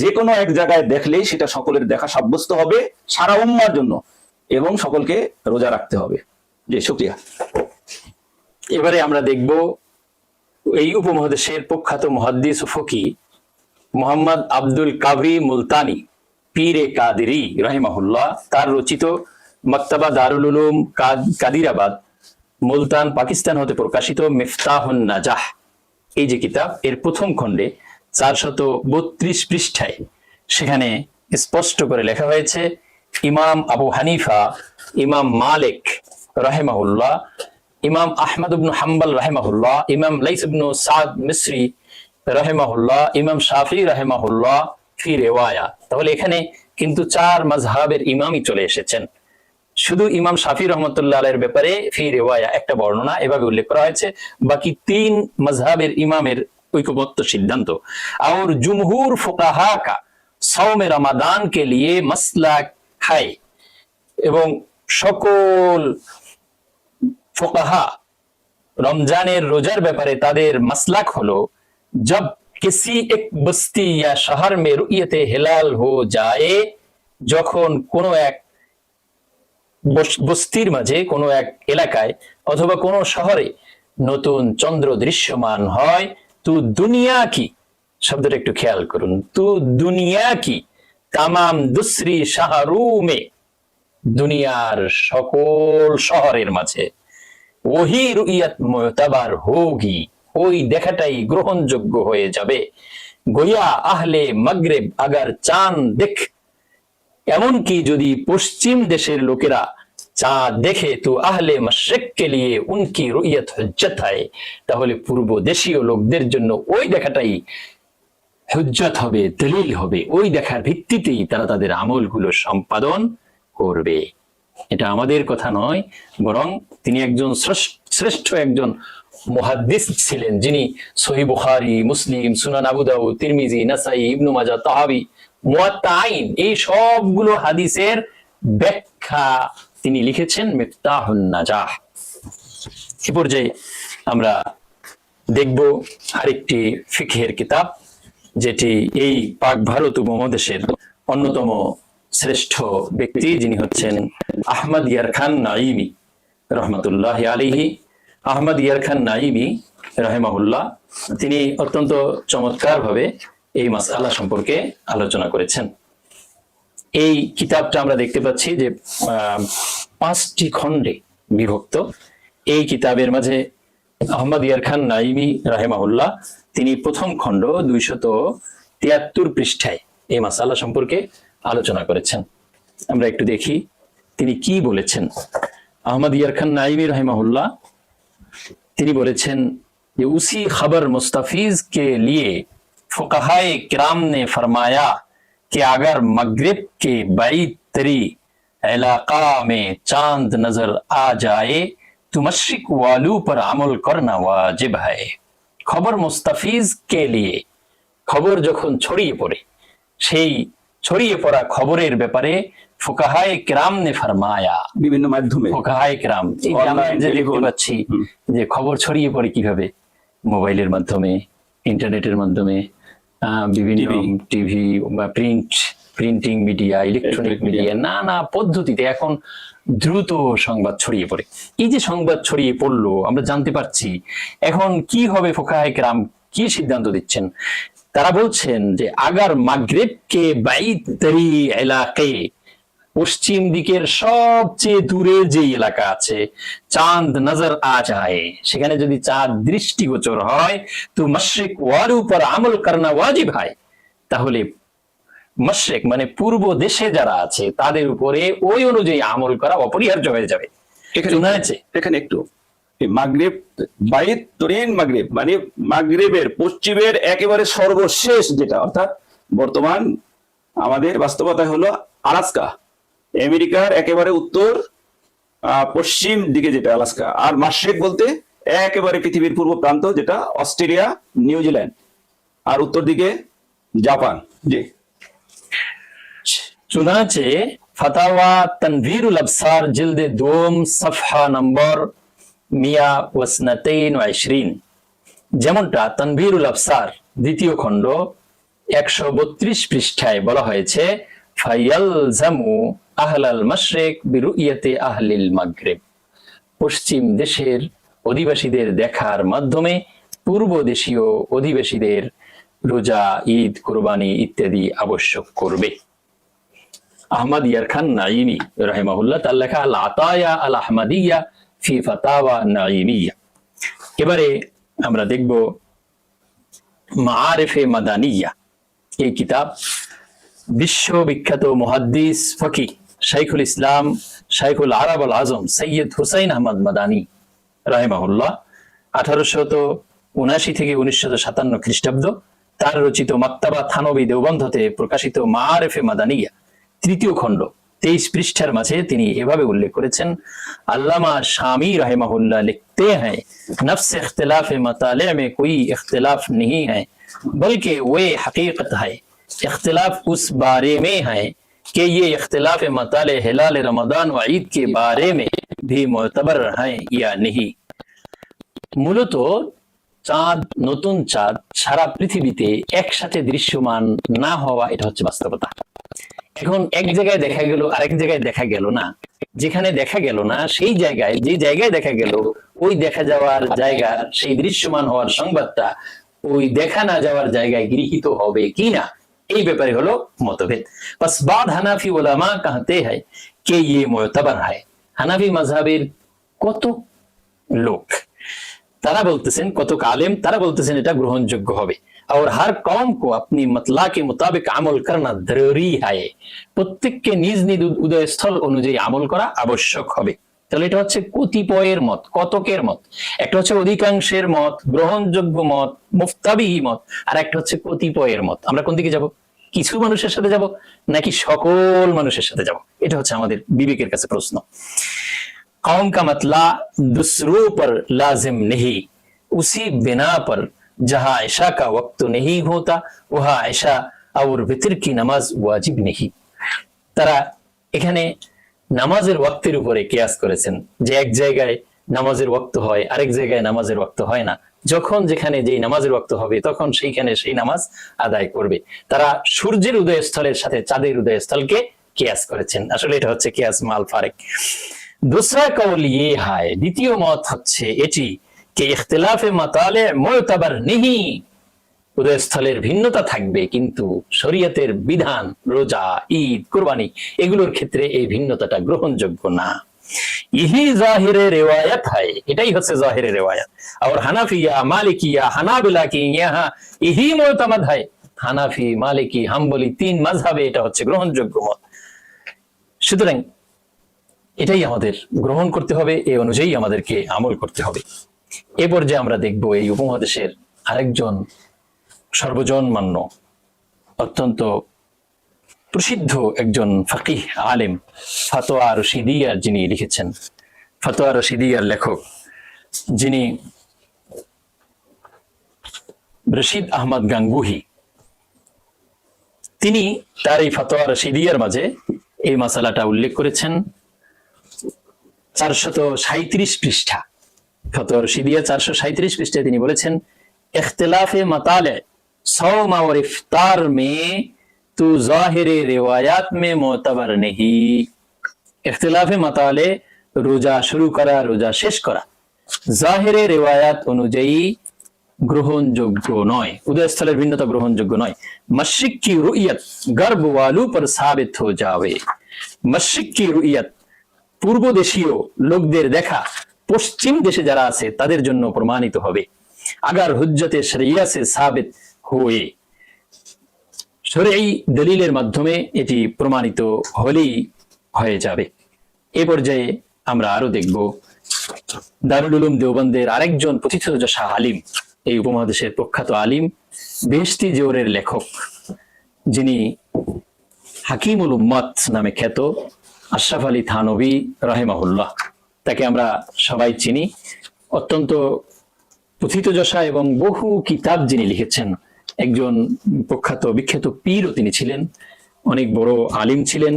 S1: যে কোনো এক জায়গায় দেখলেই সেটা সকলের দেখা সাব্যস্ত হবে সারা উম্মার জন্য, এবং সকলকে রোজা রাখতে হবে। জি, শুকরিয়া।
S2: এবারে আমরা দেখব এই উপমহাদেশের প্রখ্যাত মুহাদ্দিস ও ফকি মোহাম্মদ আব্দুল কাবরি মুলতানি পীরে কাদেরী রাহিমাহুল্লাহ, তার রচিত মক্তবা দারুল উলুম কাদিরাবাদ মুলতান পাকিস্তান হতে প্রকাশিত মিফতাহুন নাজাহ, এই যে কিতাব, এর প্রথম খণ্ডে 432 পৃষ্ঠায় সেখানে স্পষ্ট করে লেখা হয়েছে ইমাম আবু হানিফা, ইমাম মালিক রাহিমাহুল্লাহ, ইমাম আহমদ ইবনে হাম্বল রাহিমাহুল্লাহ, ইমাম লাইস ইবনে সাদ মিসরি রাহিমাহুল্লাহ, ইমাম শাফি রাহিমাহুল্লাহ ফি রিওয়ায়া। তাহলে এখানে কিন্তু 4 মাযহাবের ইমামই চলে এসেছেন। শুধু ইমাম শাফি রহমতুল্লাহ আলাইহির ব্যাপারে ফি রিওয়ায়া একটা বর্ণনা এভাবে উল্লেখ করা হয়েছে, বাকি 3 মাযহাবের ইমামের ঐকমত্য সিদ্ধান্ত। और জুমহুর ফুকাহা কা সওম রমাদান কে লিয়ে মাসলাক है, এবং সকল ফুকাহা রমজানের রোজার ব্যাপারে তাদের মাসলাক হলো जब किसी एक बस्ती या शहर में रुयते हिलाल हो जाए, যখন কোনো এক বস্তির মাঝে, কোনো এক এলাকায় অথবা কোনো শহরে নতুন চন্দ্র দৃশ্যমান হয়, তু দুনিয়া কি, শব্দটা একটু খেয়াল করুন, তু দুনিয়া কি, তামাম দুসরি শাহরুমে, দুনিয়ার সকল শহরের মাঝে ওহি রুইয়াত মুতাবার হোগি, ওই দেখাটাই গ্রহণযোগ্য হয়ে যাবে। গোয়া আহলে মাগরিব আগার চাঁদ দেখ, এমনকি যদি পশ্চিম দেশের লোকেরা চাঁদ দেখে তো আহলে মাশরিক কে লিয়ে উনকি রুইয়াত হুজ্জত হয়, তাহলে পূর্ব দেশীয় লোকদের জন্য ওই দেখাটাই হুজ্জত হবে, দলিল হবে। ওই দেখার ভিত্তিতেই তারা তাদের আমলগুলো সম্পাদন করবে। এটা আমাদের কথা নয়, বরং তিনি একজন শ্রেষ্ঠ একজন মুহাদ্দিস ছিলেন, যিনি সহিহ বুখারী, মুসলিম, সুনান আবু দাউদ, তিরমিজি, নাসাই, ইবনু মাজাহ, তাহাবি, মুয়াত্তা আইন, এই সবগুলো হাদিসের ব্যাখ্যা তিনি লিখেছেন মিফতাহুন নাজাহ। এ পর্যায়ে আমরা দেখব আরেকটি ফিকহের কিতাব, যেটি এই পাক ভারত উপমহাদেশের অন্যতম শ্রেষ্ঠ ব্যক্তি, যিনি হচ্ছেন আহমদ ইয়ার খান নাঈমি রহমতুল্লাহ আলাইহি। আহমদ ইয়ার খান নাঈমি রাহিমাহুল্লাহ, তিনি অত্যন্ত চমৎকার ভাবে এই মাসআলা সম্পর্কে আলোচনা করেছেন। এই কিতাবটা আমরা দেখতে পাচ্ছি যে 5টি খণ্ডে বিভক্ত। এই কিতাবের মাঝে আহমদ ইয়ার খান নাঈমি রাহিমাহুল্লাহ তিনি প্রথম খণ্ড 273 পৃষ্ঠায় এই মাসআলা সম্পর্কে আলোচনা করেছেন। আমরা একটু দেখি তিনি কি বলেছেন। আহমদ ইয়ার খান নাঈমি রাহিমাহুল্লাহ তিনি বলেছেন যে उसी खबर मुस्तफीज के लिए फुकहाए किराम ने फरमाया कि अगर मगरिब के बाईद तरी इलाका में चांद नजर आ जाए तो मशरिक वालू पर अमल करना वाजिब है। खबर मुस्तफीज के लिए, খবর যখন ছড়িয়ে পড়ে, সেই ছড়িয়ে পড়া খবরের ব্যাপারে ফুকাহায়ে কিরাম নে ফরমায়া,
S1: বিভিন্ন মাধ্যমে
S2: ফুকাহায়ে কিরাম, এই যে আমরা যে দেখতে পাচ্ছি যে খবর ছড়িয়ে পড়ে কিভাবে, মোবাইলের মাধ্যমে, ইন্টারনেটের মাধ্যমে, বিভিন্ন টিভি বা প্রিন্টিং মিডিয়া, ইলেকট্রনিক মিডিয়া, নানা পদ্ধতিতে এখন দ্রুত সংবাদ ছড়িয়ে পড়ে। এই যে সংবাদ ছড়িয়ে পড়লো, আমরা জানতে পারছি এখন কি হবে। ফুকাহায়ে কিরাম কি সিদ্ধান্ত দিচ্ছেন? তারা বলছেন যে আগার মাগরিব কে বাইদ তরি এলাকে, পশ্চিম দিকের সবচেয়ে দূরের যে এলাকা আছে, চাঁদ নজর আ যায়, সেখানে যদি চাঁদ দৃষ্টিগোচর হয় তো মশরিক ওয়ালু পর আমল করনা ওয়াজিব হয়, তাহলে মশরিক মানে পূর্ব দেশে যারা আছে তাদের উপরে ওই অনুযায়ী আমল করা অপরিহার্য হয়ে যাবে।
S1: এখানে একটু মাগরিব, বাইত তরিন মাগরিব মানে মাগরিবের পশ্চিমের একেবারে সর্বশেষ যেটা, অর্থাৎ বর্তমান আমাদের বাস্তবতা হলো আলাস্কা, আমেরিকার একেবারে উত্তর পশ্চিম দিকে যেটা আলাস্কা, আর মাশরিক বলতে একেবারে পৃথিবীর পূর্ব প্রান্ত যেটা অস্ট্রেলিয়া, নিউজিল্যান্ড, আর উত্তর দিকে জাপান। জি,
S2: চুনাচে ফতাওয়া তানভীরুল আবসার জিলদে 2 সফহা নম্বর 122, যেমনটা তানভীরুল আবসার দ্বিতীয় খণ্ড 132 পৃষ্ঠায় বলা হয়েছে, ফায়ালজামু আহলাল মাশরিক বিরুইয়াতি আহলিল মাগরিব, পশ্চিম দেশের অধিবাসীদের দেখার মাধ্যমে পূর্ব দেশীয় অধিবাসীদের রোজা, ঈদ, কুরবানি ইত্যাদি আবশ্যক করবে। আহমদ ইয়ার খান নাঈমি রাহিমাহুল্লাহ তার লেখা আল আতায়া আল আহমদিয়া ফি ফাতাওয়া নাঈমিয়া। এবারে আমরা দেখব মাআরিফে মাদানিয়া। এই কিতাব বিশ্ববিখ্যাত মুহাদ্দিস ফকিহ শাইখুল ইসলাম, শাইখুল আরব আল আজম সৈয়দ হুসাইন আহমদ মাদানী রাহিমাহুল্লাহ 1879 থেকে 1957 খ্রিস্টাব্দ তার রচিত মাকতাবা থানবী দেওবন্ধতে প্রকাশিত মাআরিফে মাদানিয়া তৃতীয় খণ্ড 23 পৃষ্ঠার মাঝে তিনি এভাবে উল্লেখ করেছেন, আল্লামা শাमी रहमहुल्लाह लिखते हैं, नफ्स इख्तिलाफ मताले में कोई इख्तिलाफ नहीं है, बल्कि वे हकीकत है। इख्तिलाफ उस बारे में है कि ये इख्तिलाफ मताले हिलाल रमजान व ईद के बारे में भी मोतबर है या नहीं। মূলত চাঁদ, নতুন চাঁদ সারা পৃথিবীতে একসাথে দৃশ্যমান না হওয়া, এটা হচ্ছে বাস্তবতা। এখন এক জায়গায় দেখা গেল, আরেক জায়গায় দেখা গেল না। যেখানে দেখা গেল না সেই জায়গায়, যে জায়গায় দেখা গেল ওই দেখা যাওয়ার জায়গা, সেই দৃশ্যমান হওয়ার সংবাদটা ওই দেখা না যাওয়ার জায়গায় গৃহীত হবে কিনা, এই ব্যাপারে হলো मतभेद। बस बाद हनाफी उलमा कहते हैं कि ये मुतबर है। হানাফি মাযহাবের কত লোক তারা বলতেছেন, কত আলেম তারা বলতেছেন এটা গ্রহণযোগ্য হবে। और हर कौम को अपनी मतला के मुताबिक আমল करना जरूरी है। প্রত্যেককে নিজ নিজ উদয়স্থল অনুযায়ী আমল করা আবশ্যক হবে। তাহলে এটা হচ্ছে কতিপয়ের মত, কতকের মত। একটা হচ্ছে অধিকাংশের মত, গ্রহণযোগ্য মত, মুফতাবিহি মত, আর একটা হচ্ছে কতিপয়ের মত। আমরা কোন দিকে যাব? কিছু মানুষের সাথে যাব নাকি সকল মানুষের সাথে যাব? এটা হচ্ছে আমাদের বিবেকের কাছে প্রশ্ন। कौम का मतला दूसरों पर लाजिम नहीं, उसी बिना पर जहां ऐशा का वक्त नहीं होता वहां ऐशा और वितर की नमाज वाजिब नहीं। তারা এখানে নামাজের ওয়াক্তের উপরে কিয়াস করেছেন যে এক জায়গায় নামাজের ওয়াক্ত হয়, আরেক জায়গায় নামাজের ওয়াক্ত হয় না। যখন যেখানে যেই নামাজের ওয়াক্ত হবে তখন সেইখানে সেই নামাজ আদায় করবে। তারা সূর্যের উদয়স্থলের সাথে চাঁদের উদয়স্থলকে কিয়াস করেছেন। আসলে এটা হচ্ছে কিয়াস মাল ফারেক। दूसरा कौल ये है, দ্বিতীয় মত হচ্ছে এটি कि इख्तिलाफ मताले मुअतबर नहीं, উদয়স্থলের ভিন্নতা থাকবে কিন্তু শরীয়তের বিধান, রোজা, ঈদ, কুরবানি এগুলোর ক্ষেত্রে এই ভিন্নতাটা গ্রহণযোগ্য না। यही जाहिर रिवायत है, এটাই হচ্ছে জাহির রিওয়ায়াত। और হানাফিয়া, মালিকিয়া, হানাবিলা কি यहाँ यही मुअतमद है। হানাফি, মালিকি, হাম্বলি তিন মাযহাবে এটা হচ্ছে গ্রহণযোগ্য মত। সুতরাং এটাই আমাদের গ্রহণ করতে হবে, এই অনুযায়ী আমাদেরকে আমল করতে হবে। এ পর্যায়ে আমরা দেখব এই উপমহাদেশের আরেকজন সর্বজনমান্য অত্যন্ত প্রসিদ্ধ একজন ফাকিহ আলেম, ফাতোয়া রশিদিয়ার যিনি লিখেছেন, ফাতোয়া রশিদিয়ার লেখক যিনি রশিদ আহমদ গাঙ্গুহি, তিনি তার এই ফাতোয়া রশিদিয়ার মাঝে এই মাসালাটা উল্লেখ করেছেন 437 পৃষ্ঠা। ফাতোয়া রশিদিয়া 437 পৃষ্ঠায় তিনি বলেছেন, इख्तिलाफ मताले सौम और इफ्तार में तो जाहिर रिवायात में मोतबर नहीं। इख्तिलाफ मताले रोजा शुरू करा, रोजा शेष करा जाहिर रिवायात অনুযায়ী গ্রহণযোগ্য নয়, উদয়স্থলের ভিন্নতা গ্রহণযোগ্য নয়। मशरिक की रुयत गर्ब वालों पर साबित हो जावे। मशरिक की रुयत পূর্ব দেশীয় লোকদের দেখা পশ্চিম দেশে যারা আছে তাদের জন্য প্রমাণিত হবে। আগার হুজ্জতে শরিয়া সে সাবিত হয়ে, শরঈ দলিলের মাধ্যমে এটি প্রমাণিত হলেই হয়ে যাবে। এ পর্যায়ে আমরা আরো দেখব দারুল উলুম দেওবন্দের আরেকজন প্রথিতযশা আলিম, এই উপমহাদেশের প্রখ্যাত আলিম, বেহেশতি জোহরের লেখক, যিনি হাকিমুল উম্মাত নামে খ্যাত আশরাফ আলী থানভী রাহিমাহুল্লাহ। তাকে আমরা সবাই চিনি। অত্যন্ত প্রথিতযশা এবং বহু কিতাব যিনি লিখেছেন, একজন প্রখ্যাত বিখ্যাত পীরও তিনি ছিলেন, অনেক বড় আলিম ছিলেন।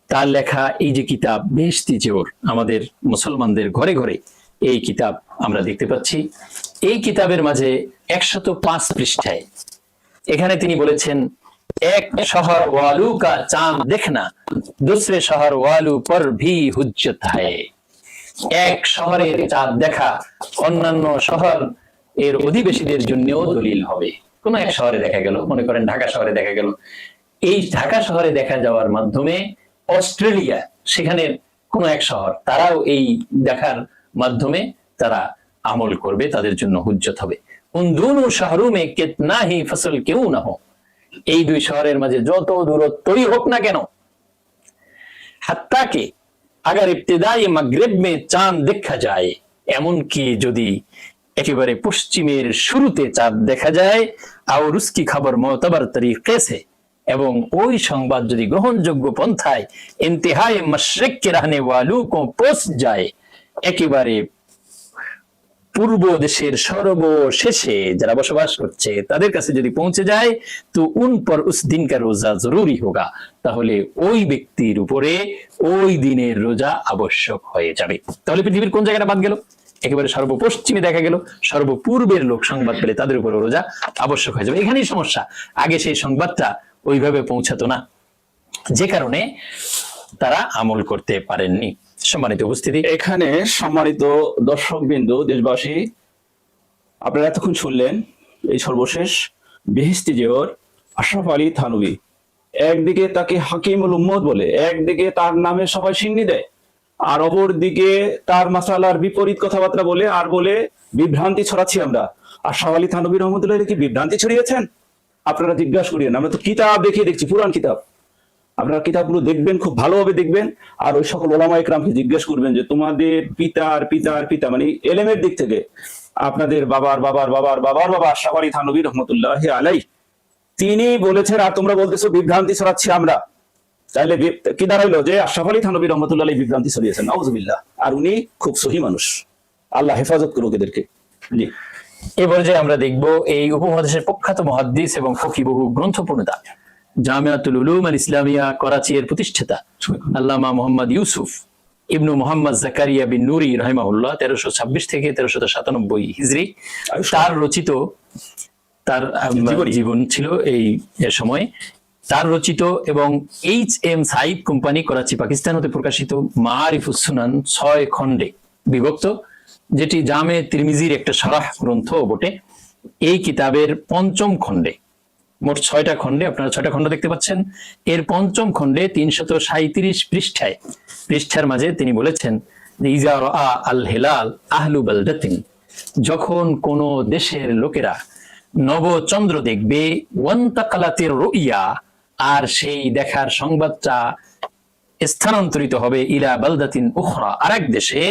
S2: তার লেখা এই যে কিতাব বেহেশতি জোহর, আমাদের মুসলমানদের ঘরে ঘরে এই কিতাব আমরা দেখতে পাচ্ছি। এই কিতাবের মাঝে 105 পৃষ্ঠায় এখানে তিনি বলেছেন, एक शहर वालों का चांद देखना दूसरे शहर वालों पर भी हुज्जत है। এক শহরের চাঁদ দেখা অন্যান্য শহর এর অধিবেশীদের জন্যও দলিল হবে। কোন এক শহরে দেখা গেল, মনে করেন ঢাকা শহরে দেখা গেল, এই ঢাকা শহরে দেখা যাওয়ার মাধ্যমে অস্ট্রেলিয়া, সেখানের কোন এক শহর, তারাও এই দেখার মাধ্যমে তারা আমল করবে, তাদের জন্য হুজ্জত হবে। উন दोनों शहरों में कितना ही फसल क्यों ना हो, এই দুই শহরের মাঝে যত দূরত্বই হোক না কেন, হাত্তা কে अगर इब्तिदाई मगरिब में चांद देखा जाए, এমনকি যদি একেবারে পশ্চিমের শুরুতে চাঁদ দেখা যায়, और उसकी खबर मोतबर तरीके से, এবং ওই সংবাদ যদি গ্রহণযোগ্য পন্থায় इंतहाई मशरिक के रहने वालों को पहुंच जाए, একেবারে পূর্ব দেশের সর্বশেষে যারা বসবাস করছে তাদের কাছে যদি পৌঁছে যায়, তো উন পর উস দিন কা রোজা জরুরি হোগা, তাহলে ওই ব্যক্তির উপরে ওই দিনের রোজা আবশ্যক হয়ে যাবে। তাহলে পৃথিবীর কোন জায়গাটা বাদ গেল? একেবারে সর্বপশ্চিমে দেখা গেল, সর্বপূর্বের লোক সংবাদ পেলে তাদের উপর রোজা আবশ্যক হয়ে যাবে। এখানেই সমস্যা, আগে সেই সংবাদটা ওইভাবে পৌঁছাতো না, যে কারণে তারা আমল করতে পারেননি। সম্মানিত উপস্থিতি,
S1: এখানে সম্মানিত দর্শক বিন্দু, দেশবাসী, আপনারা এতক্ষণ শুনলেন এই সর্বশেষ বেহেশতি জোহর আশরাফ আলী থানভী একদিকে তাকে হাকিমুল উম্মত বলে, একদিকে তার নামে সবাই সিন্নি দেয়, আর অপর দিকে তার মাসালার বিপরীত কথাবার্তা বলে আর বলে বিভ্রান্তি ছড়াচ্ছি আমরা। আশরাফ আলী থানভী রহমতুল্লাহ কি বিভ্রান্তি ছড়িয়েছেন? আপনারা জিজ্ঞাসা করিয়েন, আমরা তো কিতাব দেখিয়ে দেখছি, পুরান কিতাব। আপনারা কিতাবগুলো দেখবেন, খুব ভালোভাবে দেখবেন, আর ওই সকল ওলামা ইকরামকে জিজ্ঞেস করবেন যে তোমাদের পিতার পিতার পিতা মানে এলেমের দিক থেকে আপনাদের বাবার বাবার বাবার বাবার বাবা আশরাফ আলী থানভী রহমতুল্লাহ আলাই তিনি বলেছেন, আর তোমরা বলতেছো বিভ্রান্তি ছড়াচ্ছি আমরা। তাইলে কি দাঁড়াইলো যে আশরাফ আলী থানভী রহমতুল্লাহ আলাই বিভ্রান্তি ছড়িয়েছেন, নাউজুবিল্লাহ। আর উনি খুব সহি মানুষ, আল্লাহ হেফাজত করুক এদেরকে। জি,
S2: এ পর্যায়ে আমরা দেখব এই উপমহাদেশের প্রখ্যাত মুহাদ্দিস এবং ফকি বহু গ্রন্থ প্রণেতা জামিয়াতুল উলুম আল ইসলামিয়া করাচি এর প্রতিষ্ঠাতা আল্লামা মোহাম্মদ ইউসুফ ইবনু মোহাম্মদ জাকারিয়া বিন নুরি রাহিমাহুল্লাহ 1326 থেকে 1397 হিজরি তার রচিত, তার জীবন ছিল এই সময়, তার রচিত এবং HM সাইদ কোম্পানি করাচি পাকিস্তান হতে প্রকাশিত মাআরিফুস সুনান 6 খণ্ডে বিভক্ত, যেটি জামে তিরমিজির একটা শারাহ গ্রন্থ বটে। এই কিতাবের পঞ্চম খণ্ডে, মোট 6টা খণ্ডে, আপনারা 6টা খণ্ড দেখতে পাচ্ছেন, এর পঞ্চম খণ্ডে 337 পৃষ্ঠার মাঝে তিনি বলেছেন যে ইজা রাআ আল হিলাল আহলু বালদাতিন, যখন কোন দেশের লোকেরা নবচন্দ্র দেখবে, ওয়ান্তাকালাতির রুইয়া, আর সেই দেখার সংবাদটা স্থানান্তরিত হবে ইলা বালদাতিন উখরা, আরেক দেশে,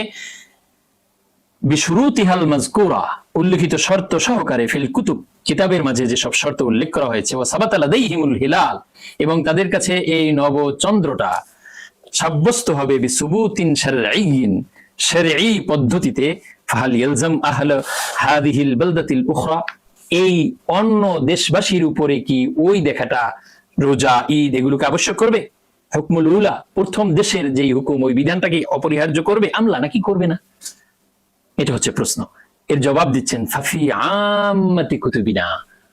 S2: বিশুরুতিহাল মাজকুরা, উল্লেখিত শর্ত সহকারে, ফিল কুতুব, কিতাবের মাঝে যে সব শর্ত উল্লেখ করা হয়েছে, ওয়া সাবাতা লাদাইহিমুল হিলাল, এবং তাদের কাছে এই নবচন্দ্রটা সাব্যস্ত হবে বিসুবুতিন শারঈয়িন, শারঈ পদ্ধতিতে, ফাহাল ইয়ালজাম আহলা হাদিহিল বালদাতিল উখরা, এই অন্য দেশবাসীর উপরে কি ওই দেখাটা, রোজা, ঈদ, এগুলোকে আবশ্যক করবে? হুকমুল উলা, প্রথম দেশের যেই হুকুম, ওই বিধানটাকে অপরিহার্য করবে, আমলা নাকি করবে না? এটা হচ্ছে প্রশ্ন। এর জবাব দিচ্ছেন ফাফি আম্মাতি কুতুবিনা,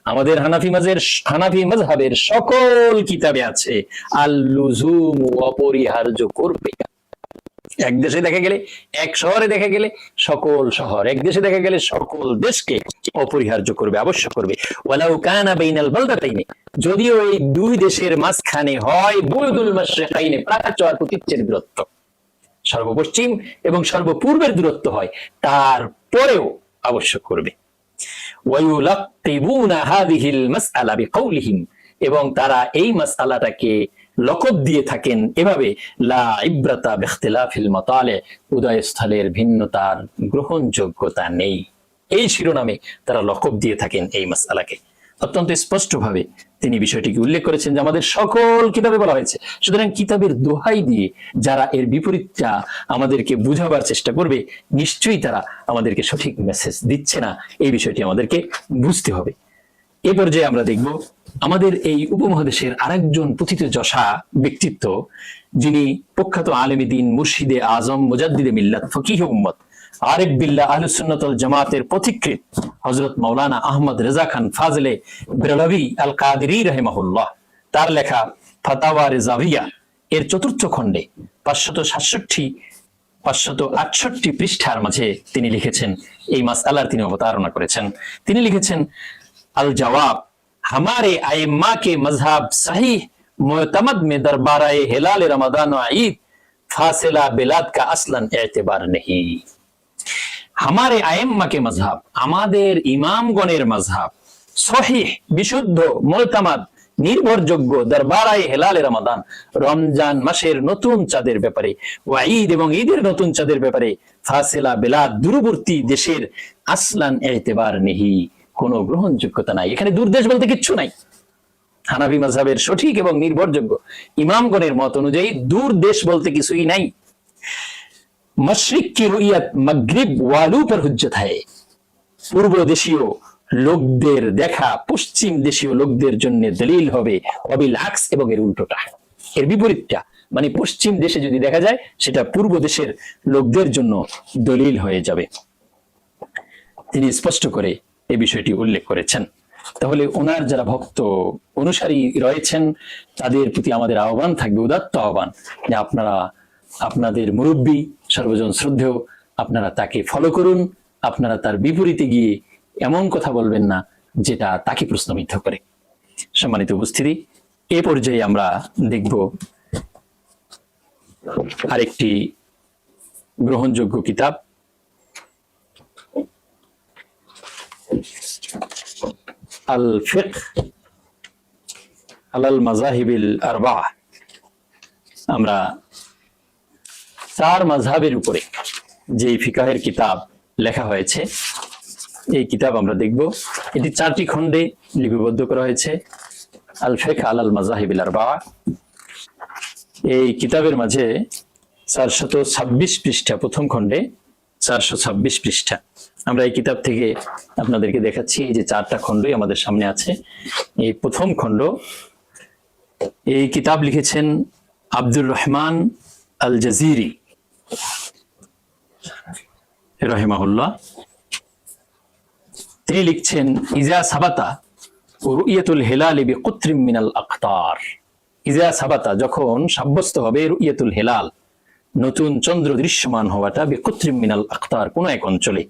S2: আমাদের হানাফি মাযহাবের সকল কিতাবে আছে আল লুজুম, অপরিহার্য করবে। এক দেশে দেখা গেলে, এক শহরে দেখা গেলে সকল শহর, এক দেশে দেখা গেলে সকল দেশকে অপরিহার্য করবে, আবশ্যক করবে। ওয়ালাউ কানা বাইনাল বালদাতাইনি, যদিও এই দুই দেশের মাঝখানে হয় বুয়দুল মাশরিকাইনি, প্রাচ্য আর প্রতীচ্যের দূরত্ব, সর্বপশ্চিম এবং সর্বপূর্বের দূরত্ব হয়, তারপরেও আবশ্যক করবে। ওয়ায়ুলাক্কিবুনা হাযিহিল মাসআলা বিকাউলিহিম, এবং তারা এই মাসআলাটাকে লকব দিয়ে থাকেন এভাবে, লা ইব্রাতা বিখতিলাফিল মাতালি, উদয়স্থলের ভিন্নতার গ্রহণযোগ্যতা নেই, এই শিরোনামে তারা লকব দিয়ে থাকেন এই মাসআলাকে। অত্যন্ত স্পষ্টভাবে তিনি বিষয়টিকে উল্লেখ করেছেন যে আমাদের সকল কিতাবে বলা হয়েছে। সুতরাং কিতাবের দোহাই দিয়ে যারা এর বিপরীতটা আমাদেরকে বুঝাবার চেষ্টা করবে, নিশ্চয়ই তারা আমাদেরকে সঠিক মেসেজ দিচ্ছে না, এই বিষয়টি আমাদেরকে বুঝতে হবে। এ পর্যায়ে আমরা দেখব আমাদের এই উপমহাদেশের আরেকজন পথিত যশা ব্যক্তিত্ব, যিনি প্রখ্যাত আলেমে দ্বীন, মুর্শিদে আজম, মুজাদ্দিদে মিল্লাত, ফকিহে উম্মত, আরিফ বিল্লাহ, আহলুস সুন্নাত ওয়াল জামাতের পথিকৃৎ হযরত মাওলানা আহমদ রেজা খান ফাজলে বেরলভী আল কাদেরী রাহিমাহুল্লাহ, তার লেখা ফাতাওয়া রেজাভিয়া এর 4র্থ খণ্ডে 568 পৃষ্ঠার মাঝে তিনি লিখেছেন, এই মাসআলার তিনি অবতারণা করেছেন। তিনি লিখেছেন, আল জবাব, हमारे आइम्मा के मजहब सही मुतमद में दरबाराए हिलाल रमजान व ईद फासिला बिलाद का असलन एतबार नहीं। हमारे आइम्मा के मजहब, আমাদের ইমামগণের মাযহাব, সহিহ, বিশুদ্ধ, মুলতামাদ, নির্ভরযোগ্য, দরবারায়ে হিলাল রমাদান, রমজান মাসের নতুন চাঁদের ব্যাপারে, ওয়া ঈদ এবং ঈদের নতুন চাঁদের ব্যাপারে, ফাসিলা বিলাদ, দূরবর্তী দেশের, আসলান এতেবার নেহি, কোনো গ্রহণযোগ্যতা নাই। এখানে দূরদেশ বলতে কিচ্ছু নাই। হানাফি মাযহাবের সঠিক এবং নির্ভরযোগ্য ইমামগণের মত অনুযায়ী দূর দেশ বলতে কিছুই নাই। মশরিক কি রুইয়াত মাগরিব ওয়ালু পর হুজ্জত হয়, পূর্ব দেশীয় লোকদের দেখা পশ্চিম দেশীয় লোকদের জন্য দলিল হবে, অবিল আকস, এবং এর উল্টোটা, এর বিপরীতটা, মানে পশ্চিম দেশে যদি দেখা যায় সেটা পূর্ব দেশের লোকদের জন্য দলিল হয়ে যাবে। তিনি স্পষ্ট করে এই বিষয়টি উল্লেখ করেছেন। তাহলে ওনার যারা ভক্ত অনুসারী রয়েছেন তাদের প্রতি আমাদের আহ্বান থাকবে, উদাত্ত আহ্বান, যে আপনারা আপনাদের মুরব্বী সর্বজন শ্রদ্ধেয়, আপনারা তাকে ফলো করুন, আপনারা তার বিপরীতে গিয়ে এমন কথা বলবেন না যেটা তাকে প্রশ্নবিদ্ধ করে। সম্মানিত উপস্থিতি, এ পর্যায়ে আমরা দেখব আরেকটি গ্রহণযোগ্য কিতাব, আল ফিকহ আলাল মাযাহিবিল আরবাআ। আমরা চার মাযহাবের উপরে যে ফিকাহের কিতাব লেখা হয়েছে, এই কিতাব আমরা দেখব। এটি 4টি খণ্ডে লিপিবদ্ধ করা হয়েছে, আল ফিকহ আলাল মাযাহিবিল আরবাআ। এই কিতাবের মাঝে 426 পৃষ্ঠা, প্রথম খণ্ডে 426 পৃষ্ঠা। আমরা এই কিতাব থেকে আপনাদেরকে দেখাচ্ছি, এই যে 4টা খণ্ডই আমাদের সামনে আছে। এই প্রথম খণ্ড, এই কিতাব লিখেছেন আব্দুর রহমান আল জাজিরি রাহিমাহুল্লাহ। তিনি লিখছেন, ইজা সাবাতা রুইয়াতুল হিলালি বিকুত্রিম মিনাল আখতার। ইজা সাবাতা, যখন সাব্যস্ত হবে, রুইয়াতুল হিলাল, নতুন চন্দ্র দৃশ্যমান হওয়াটা, বিকুত্রিম মিনাল আখতার, কোন এক অঞ্চলে,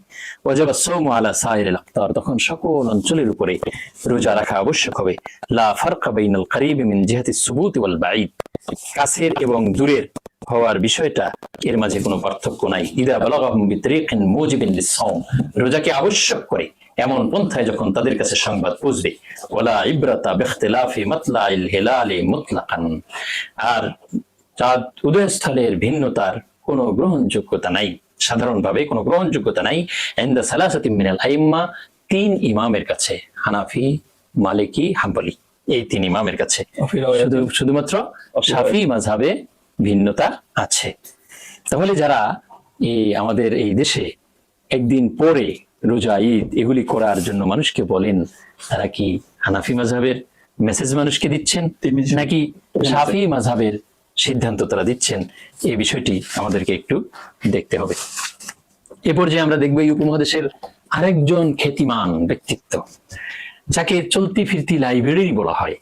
S2: ওয়াজাবা সাওমু আলা সাইরিল আখতার, তখন সকল অঞ্চলের উপরে রোজা রাখা আবশ্যক হবে। লা ফারকা বাইনাল করিবি মিন জিহাতিস সুবুত ওয়াল বাঈদ, কাছের এবং দূরের হওয়ার বিষয়টা এর মাঝে কোনো পার্থক্য নাই। ইদা বালাগাহুম বিতরিকিন মুজিবিন লিস-সাওম, রোজাকে আবশ্যক করে এমন পন্থায় যখন তাদের কাছে সংবাদ পৌঁছবে। ওয়ালা ইবরাতা বিখতিলাফি মাতলাইল হিলালি মুতলাকান, আর চাঁদ উদয়স্থলের ভিন্নতার কোনো গ্রহণযোগ্যতা নাই, সাধারণভাবে কোনো গ্রহণযোগ্যতা নাই। ইনদা সালাসাতি মিনাল আইম্মা, 3 ইমামের কাছে, হানাফি, মালিকি, হাম্বলি, এই 3 ইমামের কাছে। শুধুমাত্র শাফি মাযহাবে ভিন্নতা আছে। তাহলে যারা আমাদের এই দেশে একদিন পরে রোজা, ঈদ এগুলি করার জন্য মানুষকে বলেন, তারা কি হানাফি মাযহাবের মেসেজ মানুষকে দিচ্ছেন নাকি শাফি মাযহাবের সিদ্ধান্ত তারা দিচ্ছেন? এই বিষয়টি আমাদেরকে একটু দেখতে হবে। এ পর্যায়ে আমরা দেখব এই উপমহাদেশের আরেকজন খ্যাতিমান ব্যক্তিত্ব, যাকে চলতি ফিরতি লাইব্রেরি বলা হয়,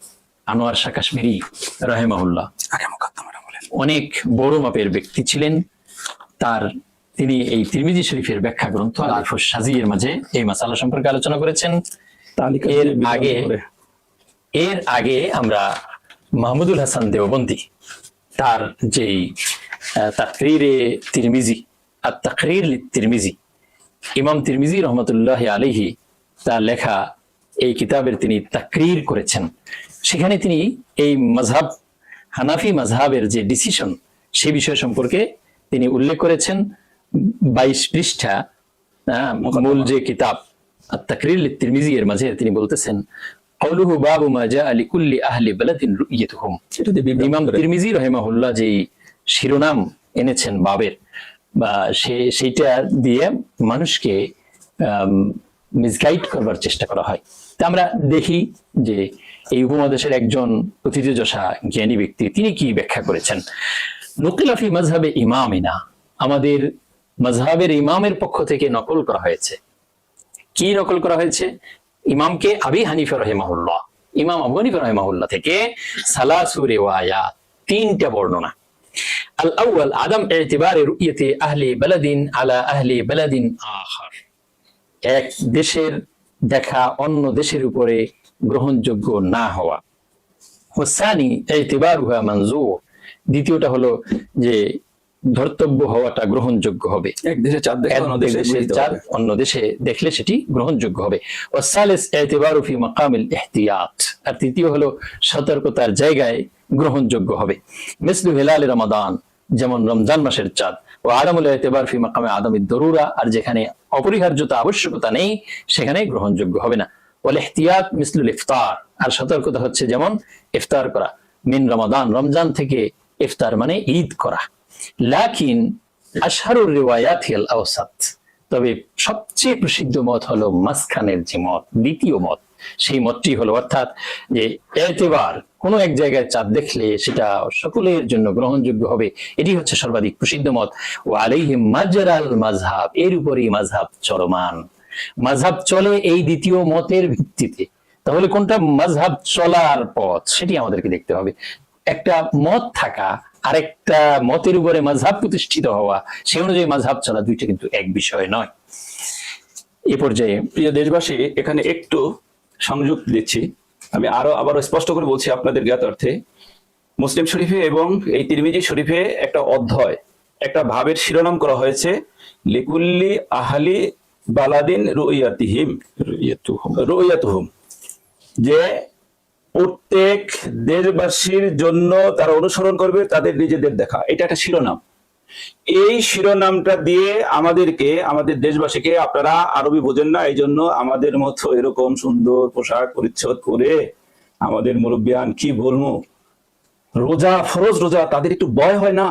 S2: আনোয়ার শাহ কাশ্মীরি রাহিমাহুল্লাহ। অনেক বড় মাপের ব্যক্তি ছিলেন। তিনি এই তিরমিজি শরীফের ব্যাখ্যা গ্রন্থ আল আরফুস সাজিয়ের মাঝে এই মাসালা সম্পর্কে আলোচনা করেছেন। এর আগে আমরা মাহমুদুল হাসান দেওবন্দি, তার যেই তাকরীরে তিরমিজি, আর তাকরীর লিত-তিরমিজি, ইমাম তিরমিজি রহমতুল্লাহ আলাইহি তার লেখা এই কিতাবের তিনি তাকরীর করেছেন। সেখানে তিনি এই মাযহাব, হানাফি মাযহাবের যে ডিসিশন, সে বিষয় সম্পর্কে তিনি উল্লেখ করেছেন। 22 পৃষ্ঠা মূল যে কিতাব আত-তাকরীর লিত-তিরমিজি এর মাঝে তিনি বলতেছেন, কওলুহু বাবু মা জাআ লিকুল্লি আহলি বালাদিন রুইয়াতুহুম। ইমাম তিরমিজি রাহিমাহুল্লাহ যে শিরোনাম এনেছেন বাবের, বা সেইটা দিয়ে মানুষকে মিসগাইড করবার চেষ্টা করা হয়। তা আমরা দেখি যে এই উপমহাদেশের একজন প্রথিতযশা জ্ঞানী ব্যক্তি তিনি কি ব্যাখ্যা করেছেন। নুকিলা ফি মাযহাবে ইমামিনা, আমাদের মাযহাবের ইমামের পক্ষ থেকে নকল করা হয়েছে। কি নকল করা হয়েছে? ইমামকে আবি হানিফা রাহিমাহুল্লাহ, ইমাম আবু হানিফা রাহিমাহুল্লাহ থেকে সালাসু রিওয়ায়াত, 3টা বর্ণনা। আল আউয়াল আদম ইতিবারি রুইয়াতি আহলি বালাদিন আলা আহলি বালাদিন আখার, এক দেশের দেখা অন্য দেশের উপরে গ্রহণযোগ্য না হওয়া। ওয়াসানি ইতিবারুহা মানজুর, দ্বিতীয়টা হলো যে ধর্তব্য হওয়াটা গ্রহণযোগ্য হবে।
S1: এক দেশে চাঁদ দেখলে
S2: অন্য দেশে দেখলে সেটি গ্রহণযোগ্য হবে। ওয়াসালিস ইতিবারু ফি মাকামিল ইহতিয়াত, আর তৃতীয় হলো সতর্কতার জায়গায় গ্রহণযোগ্য হবে। মিসলু হিলাল রমাদান, যেমন রমজান মাসের চাঁদ। ও আদামুল ইতিবার ফি মাকামে আদামিদ দরুরা, আর যেখানে অপরিহার্যতা, আবশ্যকতা নেই সেখানে গ্রহণযোগ্য হবে না। ওয়াল ইহতিয়াত মিসলুল ইফতার, আর সতর্কতা হচ্ছে যেমন ইফতার করা। মিন রমাদান, রমজান থেকে ইফতার মানে ঈদ করা। লাকিন আশহারুর রিওয়ায়াত হিয়াল আওসাত, তবে সবচেয়ে প্রসিদ্ধ মত হলো মাঝখানের যে মত, দ্বিতীয় মত। সেই মতটি হলো, অর্থাৎ যে এতেবার, কোন এক জায়গায় চাঁদ দেখলে সেটা সকলের জন্য গ্রহণযোগ্য হবে, এটি হচ্ছে সর্বাধিক প্রসিদ্ধ মত। ও আলাইহি মাজরাল মাযহাব, এর উপরই মাযহাব চলমান। মাযহাব চলে এই দ্বিতীয় মতের ভিত্তিতে। তাহলে কোনটা মাযহাব চলার পথ সেটি আমাদেরকে দেখতে হবে। একটা মত থাকা, আরেকটা মতের উপরে মাযহাব প্রতিষ্ঠিত হওয়া, সে অনুযায়ী মাযহাব চলা, দুইটা কিন্তু এক বিষয় নয়। এ পর্যায়ে
S1: প্রিয় দেশবাসী, এখানে একটু সংযোগ দিচ্ছি। আমি আবারও স্পষ্ট করে বলছি আপনাদের জ্ঞাতার্থে, মুসলিম শরীফে এবং এই তিরমিজি শরীফে একটা অধ্যায়, একটা ভাবের শিরোনাম করা হয়েছে, লিকুল্লি আহলি বালাদিন রুইয়াতুহুম, যে প্রত্যেক দেশবাসীর জন্য তারা অনুসরণ করবে তাদের নিজেদের দেখা। এটা একটা শিরোনাম। এই শিরোনামটা দিয়ে আমাদেরকে, আমাদের দেশবাসীকে, আপনারা আরবি বোঝেন না, এই জন্য আমাদের মতো এরকম সুন্দর পোশাক পরিচ্ছদ করে আমাদের মুরব্বিয়ান কি বলবো, রোজা, ফরজ রোজা, তাদের একটু ভয় হয় না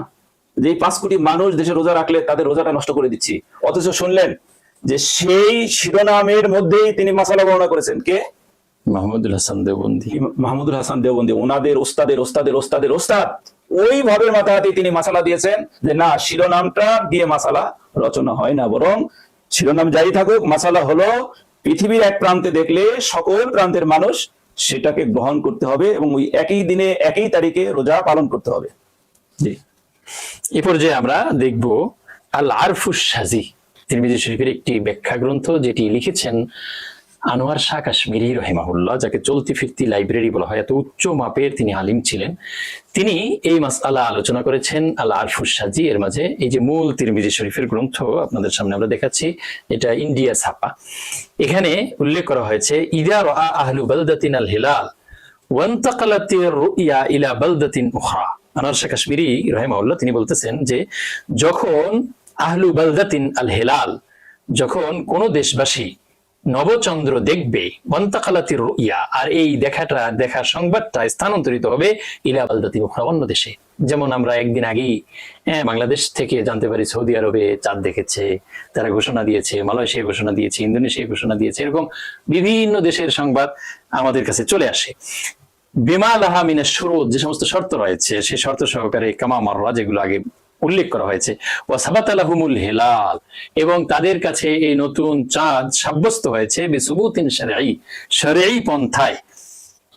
S1: যে এই 5 কোটি মানুষ দেশে রোজা রাখলে তাদের রোজাটা নষ্ট করে দিচ্ছি। অথচ শুনলেন যে সেই শিরোনামের মধ্যেই তিনি মাসালা বর্ণনা করেছেন। কে?
S2: মাহমুদুল হাসান দেওবন্দি।
S1: মাহমুদুল হাসান দেওবন্দি, ওনাদের ওস্তাদের ওস্তাদের ওস্তাদের ওস্তাদ, ওই ভাবের মাথাতে তিনি মাসালা দিয়েছেন যে না, শিরোনামটা দিয়ে মাসালা রচনা হয় না, বরং শিরোনাম যাই থাকুক, মাসালা হলো পৃথিবীর এক প্রান্তে দেখলে সকল প্রান্তের মানুষ সেটাকে গ্রহণ করতে হবে এবং ওই একই দিনে একই তারিখে রোজা পালন করতে হবে। জি,
S2: এ পর্যায়ে আমরা দেখব আল আরফুস সাজি, তিরমিজি শরীফের একটি ব্যাখ্যা গ্রন্থ, যেটি লিখেছেন আনোয়ার শাহ কাশ্মীরি রহিমাহুল্লাহ, যাকে চলতি ফিরতি লাইব্রেরি বলা হয়। এত উচ্চ মাপের তিনি আলিম ছিলেন। তিনি এই মাসআলা আলোচনা করেছেন আল আরফুস সাজি এর মাঝে। এই যে মূল তিরমিজি শরীফের গ্রন্থ আপনাদের সামনে আমরা দেখাচ্ছি, এটা ইন্ডিয়া ছাপা। এখানে উল্লেখ করা হয়েছে, ইদা রাআ আহলু বালদাতিন আল হিলাল ওয়ান্তাকালাতির রুইয়া ইলা বালদাতিন উখরা। আনোয়ার শাহ কাশ্মীরি রহিমাহুল্লাহ তিনি বলতেছেন যে যখন আহলু বালদাতিন আল হিলাল, যখন কোন দেশবাসী নবচন্দ্র দেখবে, ওয়ান্তাকালাতির রুইয়া, আর এই দেখার সংবাদটা স্থানান্তরিত হবে ইলা বালদাতিন উখরা, অন্য দেশে। যেমন আমরা একদিন আগেই বাংলাদেশ থেকে জানতে পারি সৌদি আরবে চাঁদ দেখেছে, তারা ঘোষণা দিয়েছে, মালয়েশিয়া ঘোষণা দিয়েছে, ইন্দোনেশিয়া ঘোষণা দিয়েছে, এরকম বিভিন্ন দেশের সংবাদ আমাদের কাছে চলে আসে। বিমা লাহা মিনাশ শুরুত, যে সমস্ত শর্ত রয়েছে সেই শর্ত সহকারে, কামা মাররা, যেগুলো আগে উল্লেখ করা হয়েছে, ওয়া সাবাতা লাহুমুল হিলাল, এবং তাদের কাছে এই নতুন চাঁদ সাব্যস্ত হয়েছে বিসুবুতিন শারঈ, শরঈ পন্থায়।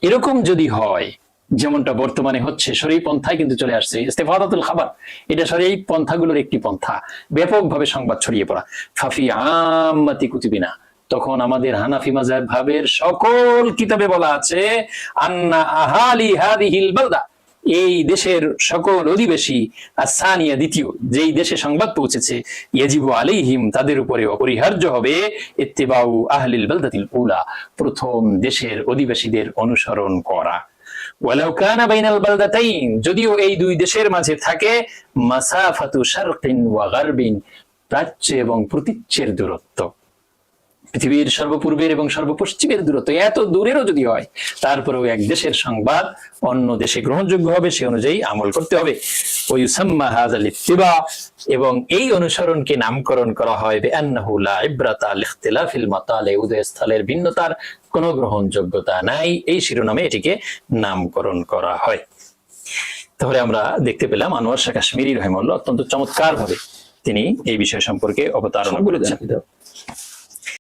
S2: এরকম যদি হয়, যেমনটা বর্তমানে হচ্ছে, শরঈ পন্থায় কিন্তু চলে আসছে ইস্তিফাদাতুল খাবার, এটা শরঈ পন্থাগুলোর একটি পন্থা, ব্যাপকভাবে সংবাদ ছড়িয়ে পড়া। ফাফি আম্মাতি কুতুবিনা, তখন আমাদের হানাফি মাযহাব ভাবের সকল কিতাবে বলা আছে, আন্না আহালি হাদিহিল বালদা, এই দেশের সকল অধিবাসী, আসানিয়া, দ্বিতীয়, যেই দেশে সংবাদ পৌঁছেছে, ইয়াজিবু আলাইহিম, তাদের উপরে অপরিহার্য হবে, ইত্তিবাউ আহলিল বালদাতিল উলা, প্রথম দেশের অধিবাসীদের অনুসরণ করা। ওয়ালাউ কানা বাইনাল বালদাতাইন, যদিও এই দুই দেশের মাঝে থাকে মাসাফাতু শারকিন ওয়া গারবিন, প্রাচ্য এবং প্রতীচ্যের দূরত্ব, পৃথিবীর সর্বপূর্বের এবং সর্বপশ্চিমের দূরত্ব এত দূরেরও যদি হয়, তারপরেও এক দেশের সংবাদ অন্য দেশে গ্রহণযোগ্য হবে, সে অনুযায়ী আমল করতে হবে। ওয়ুসাম্মা হাযাল ইত্তিবা, এবং এই অনুসরণকে নামকরণ করা হয় বিআন্নাহু লা ইবরাতা লিখতিলাফিল মাতালি, উদয়স্থলের ভিন্নতার কোনো গ্রহণযোগ্যতা নাই, এই শিরোনামে এটিকে নামকরণ করা হয়। তাহলে আমরা দেখতে পেলাম আনোয়ার শাহ কাশ্মীরি রহিমাহুল্লাহ অত্যন্ত চমৎকার ভাবে তিনি এই বিষয় সম্পর্কে অবতারণা করেছেন।